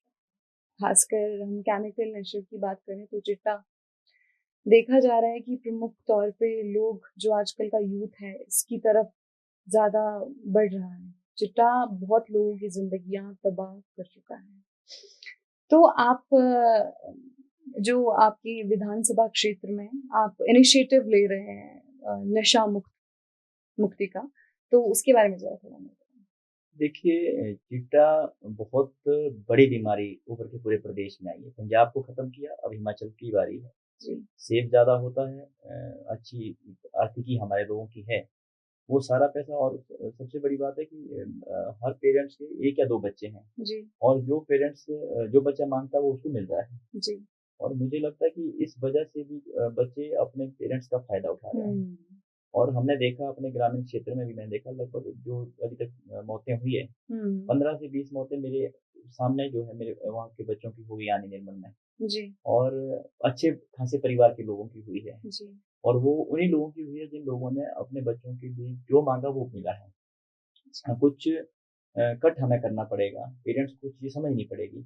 खासकर हम केमिकल नशे की बात करें तो चिट्टा देखा जा रहा है कि प्रमुख तौर पे लोग, जो आजकल का यूथ है, इसकी तरफ ज़्यादा बढ़ रहा है। चिट्टा बहुत लोगों की ज़िंदगियाँ तबाह कर चुका है। तो आप जो आपकी विधानसभा क्षेत्र में आप इनिशिएटिव ले रहे हैं नशा मुक्ति का, तो उसके बारे में ज़रा थोड़ा हमें बताएँ? देखिए, चिट्टा बहुत बड़ी बीमारी उभर के पूरे प्रदेश में आई है। पंजाब को खत्म किया, अब हिमाचल की बारी है। जी। सेब ज़्यादा होता है, अच्छी आर्थिकी हमारे लोगों की है। वो सारा पैसा, और सबसे बड़ी बात है कि हर पेरेंट्स के 1 या 2 बच्चे हैं, जी। और जो पेरेंट्स जो बच्चा माँगता है वो उसको मिल रहा है। जी। और मुझे लगता है कि इस वजह से भी बच्चे अपने पेरेंट्स का फ़ायदा उठा रहे हैं। हुँ। और हमने देखा अपने ग्रामीण क्षेत्र में भी, मैंने देखा लगभग जो अभी तक मौतें हुई है, हुँ। 15 से 20 मौतें मेरे सामने जो है, मेरे वहाँ के बच्चों की हुई, यानी निर्मल में। जी। और अच्छे खासे परिवार के लोगों की हुई है। जी। और वो उन्हीं लोगों की हुई है जिन लोगों ने अपने बच्चों के लिए जो माँगा वो मिला है। अच्छा। हाँ, कुछ कट हमें करना पड़ेगा, पेरेंट्स को चीज़ समझनी पड़ेगी,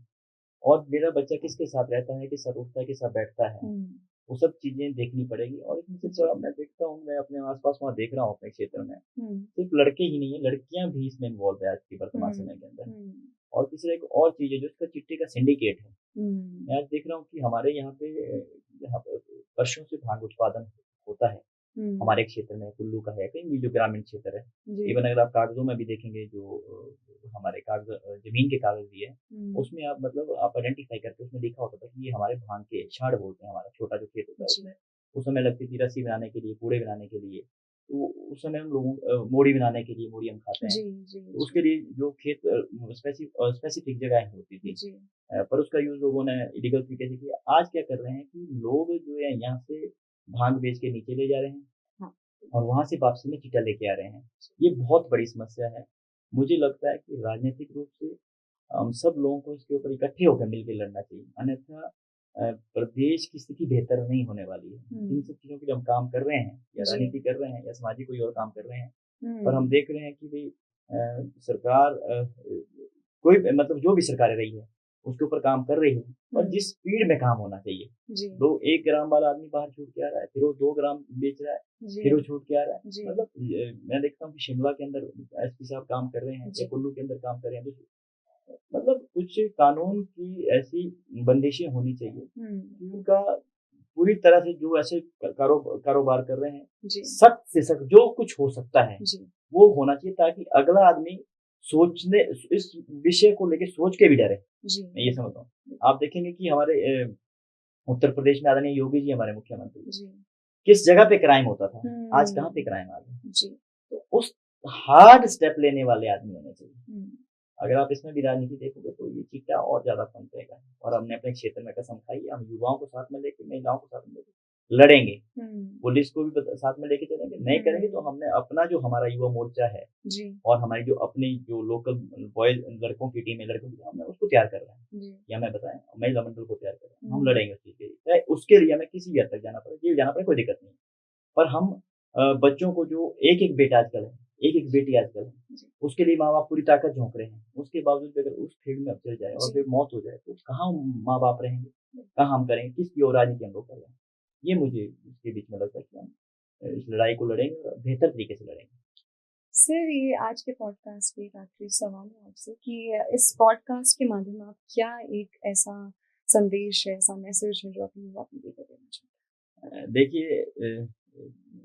और मेरा बच्चा किसके साथ रहता है, किस साथ उठता है, किस साथ बैठता है, हुँ। वो सब चीज़ें देखनी पड़ेगी। और इसमें जी। सिर्फ़ मैं देखता हूँ, मैं अपने आस-पास वहाँ देख रहा हूँ अपने क्षेत्र में, हुँ। सिर्फ़ लड़के ही नहीं है, लड़कियाँ भी इसमें इन्वॉल्व है आज के वर्तमान हुँ। समय के अंदर। हुँ। और तीसरा एक और चीज़ है जो इसका चिट्टे का सिंडिकेट है। हुँ। मैं आज देख रहा हूँ कि हमारे यहाँ पे वर्षों से भांग उत्पादन होता है। हुँ। हमारे क्षेत्र में कुल्लू का है, कहीं भी जो ग्रामीण क्षेत्र है। जी। इवन अगर आप कागज़ों में भी देखेंगे, जो हमारे कागज़ ज़मीन के कागज़ भी है, हुँ। उसमें आप मतलब आप आइडेंटिफ़ाई करके उसमें लिखा होता था कि ये हमारे भांग के छाड़ बोलते हैं, हमारा छोटा जो खेत होता है जी। उसमें। उस समय लगती थी रस्सी बनाने के लिए, कूड़े बनाने के लिए। तो उस समय हम लोगों मूढ़ी बनाने के लिए, मूढ़ी हम खाते हैं। जी। जी। तो जी। उसके लिए जो खेत स्पेसिफ़िक जगहें होती थी, जी। पर उसका यूज़ लोगों ने इल्लीगल तरीके से किया। आज क्या कर रहे हैं कि लोग जो है यहाँ से भांग बेच के नीचे ले जा रहे हैं, हाँ। और वहाँ से वापसी में चिट्टा लेके आ रहे हैं। ये बहुत बड़ी समस्या है। मुझे लगता है कि राजनीतिक रूप से हम सब लोगों को इसके ऊपर इकट्ठे होकर मिलके लड़ना चाहिए। अन्यथा प्रदेश की स्थिति बेहतर नहीं होने वाली है। जिन हुँ। सब चीज़ों के लिए हम काम कर रहे हैं, या जी। राजनीति कर रहे हैं, या सामाजिक कोई और काम कर रहे हैं, पर हम हुँ। देख रहे हैं कि भई सरकार कोई मतलब जो भी सरकारें रही है, उसके ऊपर काम कर रही है, और हुँ। जिस स्पीड में काम होना चाहिए। जी। 1 ग्राम वाला आदमी बाहर छूट के आ रहा है, फिर वो 2 ग्राम बेच रहा है, जी। फिर वो छूट के आ रहा है। जी। मतलब मैं देखता हूँ कि शिमला के अंदर एसपी साहब काम कर रहे हैं, या जी। कुल्लू के अंदर काम कर रहे हैं, तो मतलब कुछ कानून की ऐसी बंदिशें होनी चाहिए हुँ। कि उनका पूरी तरह से, जो ऐसे कारोबार कर रहे हैं, जी। सख्त से सख्त जो कुछ हो सकता है, जी। वो होना चाहिए, ताकि अगला आदमी सोचने इस विषय को लेके सोच के भी डरे। जी। मैं ये समझता हूँ। आप देखेंगे कि हमारे उत्तर प्रदेश में आदरणीय योगी जी हमारे मुख्यमंत्री, जी। किस जगह पे क्राइम होता था, आज कहाँ पे हुँ। क्राइम आ गया। जी। तो उस हार्ड स्टेप लेने वाले आदमी होने चाहिए। हुँ। अगर आप इसमें भी राजनीति देखोगे तो ये चिट्टा और ज़्यादा पनपेगा, और हमने अपने क्षेत्र में कसम खाई है, हम युवाओं को साथ में लेके, महिलाओं को साथ में लेके लड़ेंगे, पुलिस को भी साथ में लेके चलेंगे, नहीं करेंगे तो हमने अपना जो हमारा युवा मोर्चा है जी और हमारी जो अपनी जो लोकल बॉयज लड़कों की टीम है, लड़कों की हमने उसको तैयार कर रहे हैं, जी या मैं बताएं महिला मंडल को तैयार कर रहे हैं, हम लड़ेंगे उस चीज के लिए, चाहे उसके लिए हमें किसी भी हद तक जाना पड़े, जेल जाना पड़े, कोई दिक्कत नहीं। पर हम बच्चों को जो एक-एक बेटा आजकल है, एक-एक बेटी आजकल है, जी उसके लिए माँ-बाप पूरी ताकत झोंक रहे हैं। उसके बावजूद भी अगर उस फील्ड में अब चल जाए और जी फिर मौत हो जाए, तो कहाँ माँ-बाप रहेंगे? कहाँ हम करेंगे? किसकी और राजनीति हम लोग कर रहे हैं? ये मुझे इसके बीच में लगता है कि हम इस लड़ाई को लड़ेंगे और बेहतर तरीके से लड़ेंगे। सर, ये आज के पॉडकास्ट के एक आखिरी सवाल है आपसे कि इस पॉडकास्ट के माध्यम आप क्या एक ऐसा संदेश है, ऐसा मैसेज है जो अपनी युवा पीढ़ी को देना चाहते देखिए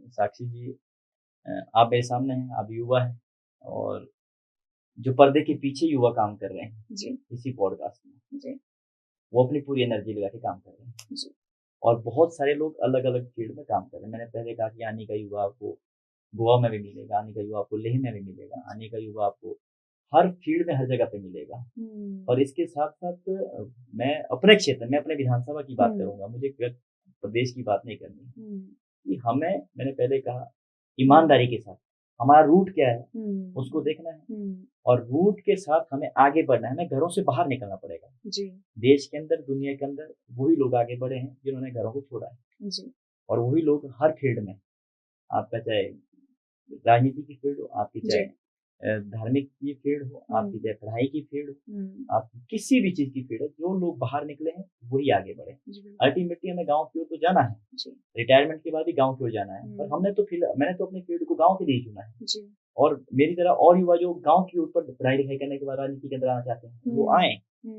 साक्षी जी, आप मेरे सामने हैं, आप युवा हैं और जो पर्दे के पीछे युवा काम कर रहे हैं, हैं? जी इसी पॉडकास्ट में, जी वो अपनी पूरी एनर्जी लगा के काम कर रहे हैं। जी और बहुत सारे लोग अलग-अलग फील्ड में काम कर रहे हैं। मैंने पहले कहा कि आने का युवा आपको गोवा में भी मिलेगा, आने का युवा आपको लेह में भी मिलेगा, आने का युवा आपको हर फील्ड में, हर जगह पे मिलेगा। और इसके साथ-साथ मैं अपने क्षेत्र में, अपने विधानसभा की बात करूँगा, मुझे प्रदेश की बात नहीं करनी। कि हमें, मैंने पहले कहा, ईमानदारी के साथ, हमारा रूट क्या है, उसको देखना है और रूट के साथ हमें आगे बढ़ना है, हमें घरों से बाहर निकलना पड़ेगा। जी देश के अंदर, दुनिया के अंदर वही लोग आगे बढ़े हैं जिन्होंने घरों को छोड़ा है जी और वही लोग हर फील्ड में, आपका चाहे राजनीति की फील्ड हो, आपकी जी चाहे धार्मिक की फील्ड हो, आपकी चाहे पढ़ाई की फील्ड हो, आपकी किसी भी चीज़ की फील्ड है, जो लोग बाहर निकले हैं, वही आगे बढ़े। जी बिल्कुल अल्टीमेटली हमें गाँव की ओर तो जाना है, जी रिटायरमेंट के बाद भी गाँव की ओर जाना है, पर हमने तो मैंने तो अपनी फील्ड को गाँव के लिए ही चुना है। जी और मेरी तरह और युवा जो गाँव के ऊपर पढ़ाई-लिखाई करने के बाद राजनीति के अंदर आना चाहते हैं, वो आएँ।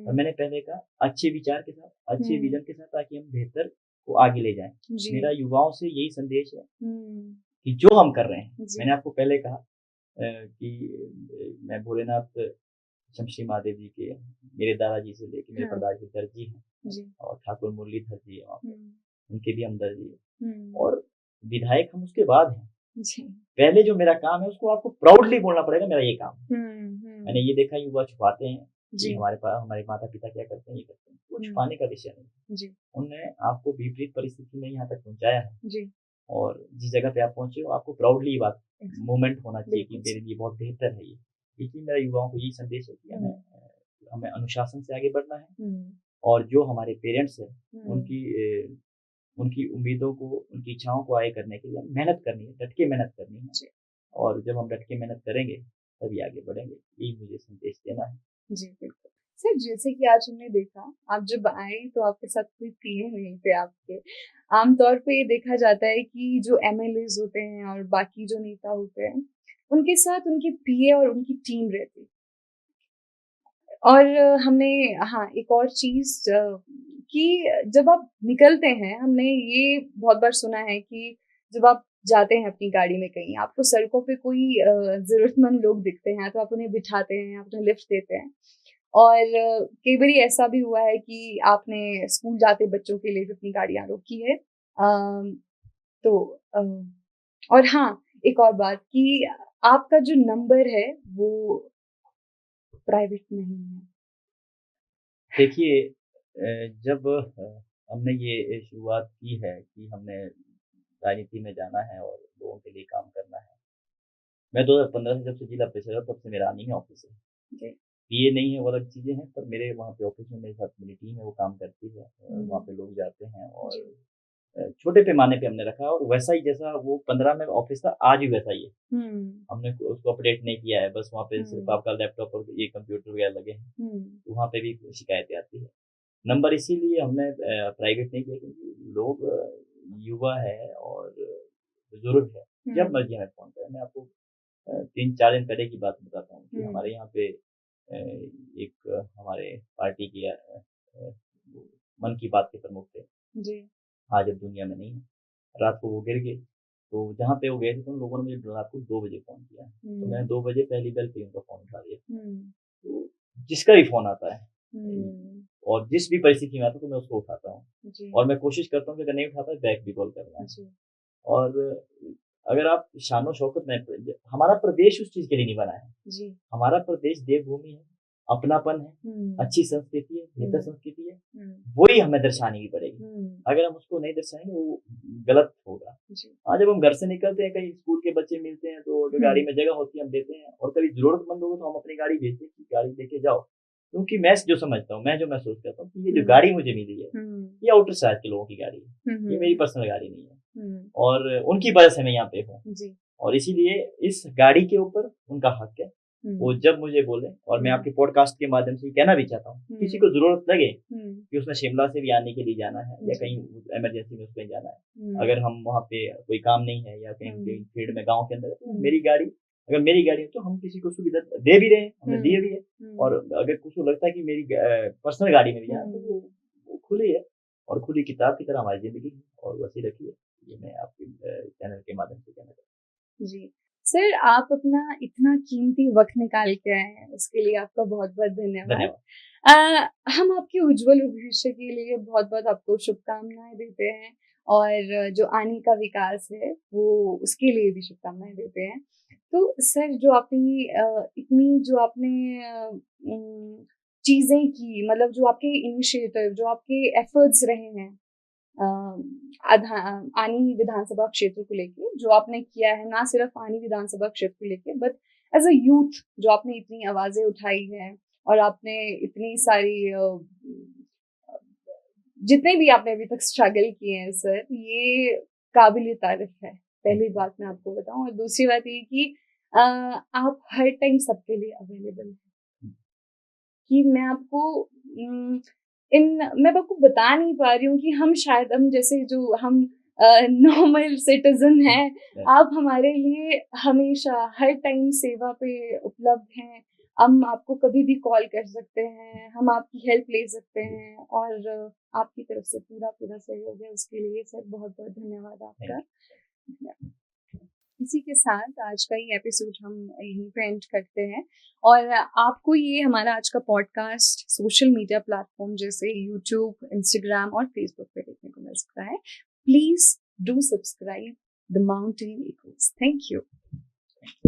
और मैंने पहले कहा, अच्छे विचार के साथ, अच्छे विज़न के साथ, ताकि हम बेहतर को आगे ले जाएँ। जी मेरा युवाओं से यही संदेश है हम्म, कि जो हम कर रहे हैं, जी मैंने आपको पहले कहा कि मैं भोलेनाथ शमशी महादेव जी के, मेरे दादाजी से लेके मेरे हाँ परदादा जी दर्जी हैं जी और ठाकुर मुरलीधर जी हैं वहाँ पे, हम्म, उनके भी हमदर्दी है। हम्म, और विधायक हम उसके बाद हैं। जी पहले जो मेरा काम है, उसको आपको प्राउडली बोलना पड़ेगा, मेरा ये काम है। मैंने हम्म, ये देखा युवा छुपाते हैं कि जी हमारे पास हमारे माता-पिता क्या करते हैं, ये करते हैं। वो छुपाने का विषय नहीं है। जी उन्होंने आपको विपरीत परिस्थिति में यहाँ तक पहुँचाया है जी और जिस जगह पे आप पहुँचे हो, आपको प्राउडली ये बात ex- मोमेंट होना चाहिए कि बिल्कुल मेरे सर लिए बहुत बेहतर है ये। इसलिए मेरा युवाओं को यही संदेश है कि हमें हमें अनुशासन से आगे बढ़ना है हम्म, और जो हमारे पेरेंट्स हैं, हम्म, उनकी उनकी उम्मीदों को, उनकी इच्छाओं को आगे करने के लिए मेहनत करनी है, डट के मेहनत करनी है। जी और जब हम डट के मेहनत करेंगे, तभी आगे बढ़ेंगे। यही मुझे संदेश देना है। जी बिल्कुल सर, जैसे कि आज हमने देखा, आप जब आए तो आपके साथ कोई पीए नहीं थे आपके। आमतौर पे ये देखा जाता है कि जो एमएलएज होते हैं और बाकी जो नेता होते हैं, उनके साथ उनके पीए और उनकी टीम रहती है। और हमने, हाँ, एक और चीज़ कि जब आप निकलते हैं, हमने ये बहुत बार सुना है कि जब आप जाते हैं अपनी गाड़ी में कहीं, आपको सड़कों पे कोई ज़रूरतमंद लोग दिखते हैं, तो आप उन्हें बिठाते हैं, आप उन्हें लिफ्ट देते हैं। और कई बारी ऐसा भी हुआ है कि आपने स्कूल जाते बच्चों के लिए भी अपनी गाड़ियाँ रोकी है। तो और हाँ, एक और बात कि आपका जो नंबर है, वो प्राइवेट नहीं है। देखिए जब हमने ये शुरुआत की है कि हमने राजनीति में जाना है और लोगों के लिए काम करना है। मैं 2015 से जब से जिला परिषद हूँ, तब से मेरा आनी है ऑफ़िस है। जी। पीए नहीं है, वो अलग चीज़ें हैं, पर मेरे वहाँ पे ऑफ़िस में मेरे साथ मेरी टीम है, वो काम करती है। वहाँ हुँ, पे लोग जाते हैं और जी। छोटे पैमाने पे हमने रखा है और वैसा ही जैसा वो 15 में ऑफ़िस था, आज भी वैसा ही है। हुँ, हमने उसको अपडेट नहीं किया है, बस वहाँ पे सिर्फ़ हुँ, आपका लैपटॉप और ये कंप्यूटर वगैरह लगे हैं, हुँ, तो वहाँ पे भी शिकायतें आती हैं। नंबर इसीलिए हमने प्राइवेट नहीं किया क्योंकि लोग युवा है और बुज़ुर्ग है, जब हुँ, मर्ज़ी हमें फ़ोन करें। मैं आपको 3-4 दिन पहले की बात बताता हूँ कि हुँ, हमारे यहाँ पे एक हमारे पार्टी के वो मन की बात के प्रमुख थे, जी। आज अब दुनिया में नहीं है। रात को वो गिर गए, तो जहाँ पे वो गए थे, तो उन लोगों ने मुझे रात को 2 बजे फ़ोन किया। तो मैंने हुँ, 2 बजे पहली बेल पे ही उनका फ़ोन उठा लिया। हुँ, तो जिसका भी फ़ोन आता है हुँ, और जिस भी परिस्थिति में आता है, तो मैं उसको उठाता हूँ जी, और मैं कोशिश करता हूँ कि अगर नहीं उठाता है, बैक भी कॉल करना है। जी, और अगर आप शान-ओ-शौकत में, हमारा प्रदेश उस चीज़ के लिए नहीं बना है। जी, हमारा प्रदेश देवभूमि है, अपनापन है, हम्म, अच्छी संस्कृति है, बेहतर हम्म, संस्कृति है, हम्म, वही हमें दर्शानी भी पड़ेगी। हम्म, अगर हम उसको नहीं दर्शाएंगे वो गलत होगा। जी, हाँ, जब हम घर से निकलते हैं, कहीं स्कूल के बच्चे मिलते हैं तो जो गाड़ी हम्म, में जगह होती है हम देते हैं, और कभी ज़रूरतमंद हो तो हम अपनी गाड़ी भेजते हैं कि गाड़ी लेके जाओ। क्योंकि मैं जो समझता हूँ, मैं जो महसूस करता हूँ कि ये जो हम्म, गाड़ी मुझे मिली है, हम्म, ये आउटर शहर के लोगों की गाड़ी है। ये मेरी हम्म, पर्सनल गाड़ी नहीं है, हम्म, और उनकी वजह से मैं यहाँ पे हूँ। जी, और इसीलिए इस गाड़ी के ऊपर उनका हक है। वो हम्म, जब मुझे बोले, और मैं हम्म, आपके पॉडकास्ट के माध्यम से ये कहना भी चाहता हूँ, किसी हम्म, को ज़रूरत लगे हम्म, कि उसने शिमला से भी आने के लिए जाना है या जी, कहीं इमरजेंसी में उसको कहीं जाना है। हम्म, अगर हम वहाँ पे कोई काम नहीं है या कहीं हम्म, कहीं फील्ड में गाँव के अंदर है, तो हम्म, मेरी गाड़ी, अगर मेरी गाड़ी है तो हम किसी को सुविधा दे भी रहे हैं, हमने हम्म, दिए भी है। हम्म, और अगर कुछ को लगता है कि मेरी पर्सनल गाड़ी में भी जाना है, तो हम्म, वो खुली है, और खुली किताब की तरह हमारी ज़िंदगी है, और वैसी रखी है। ये मैं आपके चैनल के माध्यम से कहना चाहता जी। सर, आप अपना इतना कीमती वक़्त निकाल के आए हैं, उसके लिए आपका बहुत-बहुत हूँ। धन्यवाद। धन्यवाद। हम आपके उज्ज्वल भविष्य के लिए बहुत-बहुत आपको शुभकामनाएँ देते हैं, और जो आने का विकास है, वो उसके लिए भी शुभकामनाएँ देते हैं। तो सर, जो आपने इतनी जो आपने चीज़ें की, मतलब जो आपके इनिशिएटिव, जो आपके एफर्ट्स रहे हैं, अ, आनी विधानसभा क्षेत्र को लेके, जो आपने किया है, ना सिर्फ आनी विधानसभा क्षेत्र को लेके, बट एज अ यूथ जो आपने इतनी आवाजें उठाई हैं, और आपने इतनी सारी जितने भी आपने अभी तक स्ट्रगल किए हैं सर, ये काबिल तारीफ है। पहली बात मैं आपको बताऊं, और दूसरी बात ये कि आप हर टाइम सबके लिए अवेलेबल हैं। कि मैं आपको उम, मैं आपको बता नहीं पा रही हूँ कि हम जैसे जो हम नॉर्मल सिटीज़न हैं, आप हमारे लिए हमेशा हर टाइम सेवा पे उपलब्ध हैं। हम आपको कभी भी कॉल कर सकते हैं, हम आपकी हेल्प ले सकते हैं, और आपकी तरफ से पूरा-पूरा सहयोग है, उसके लिए सर बहुत-बहुत धन्यवाद आपका। इसी के साथ आज का ये एपिसोड हम यहीं पे एंड करते हैं, और आपको ये हमारा आज का पॉडकास्ट सोशल मीडिया प्लेटफॉर्म जैसे यूट्यूब, इंस्टाग्राम और फेसबुक पे देखने को मिल सकता है। Please do subscribe the mountain echoes. Thank you.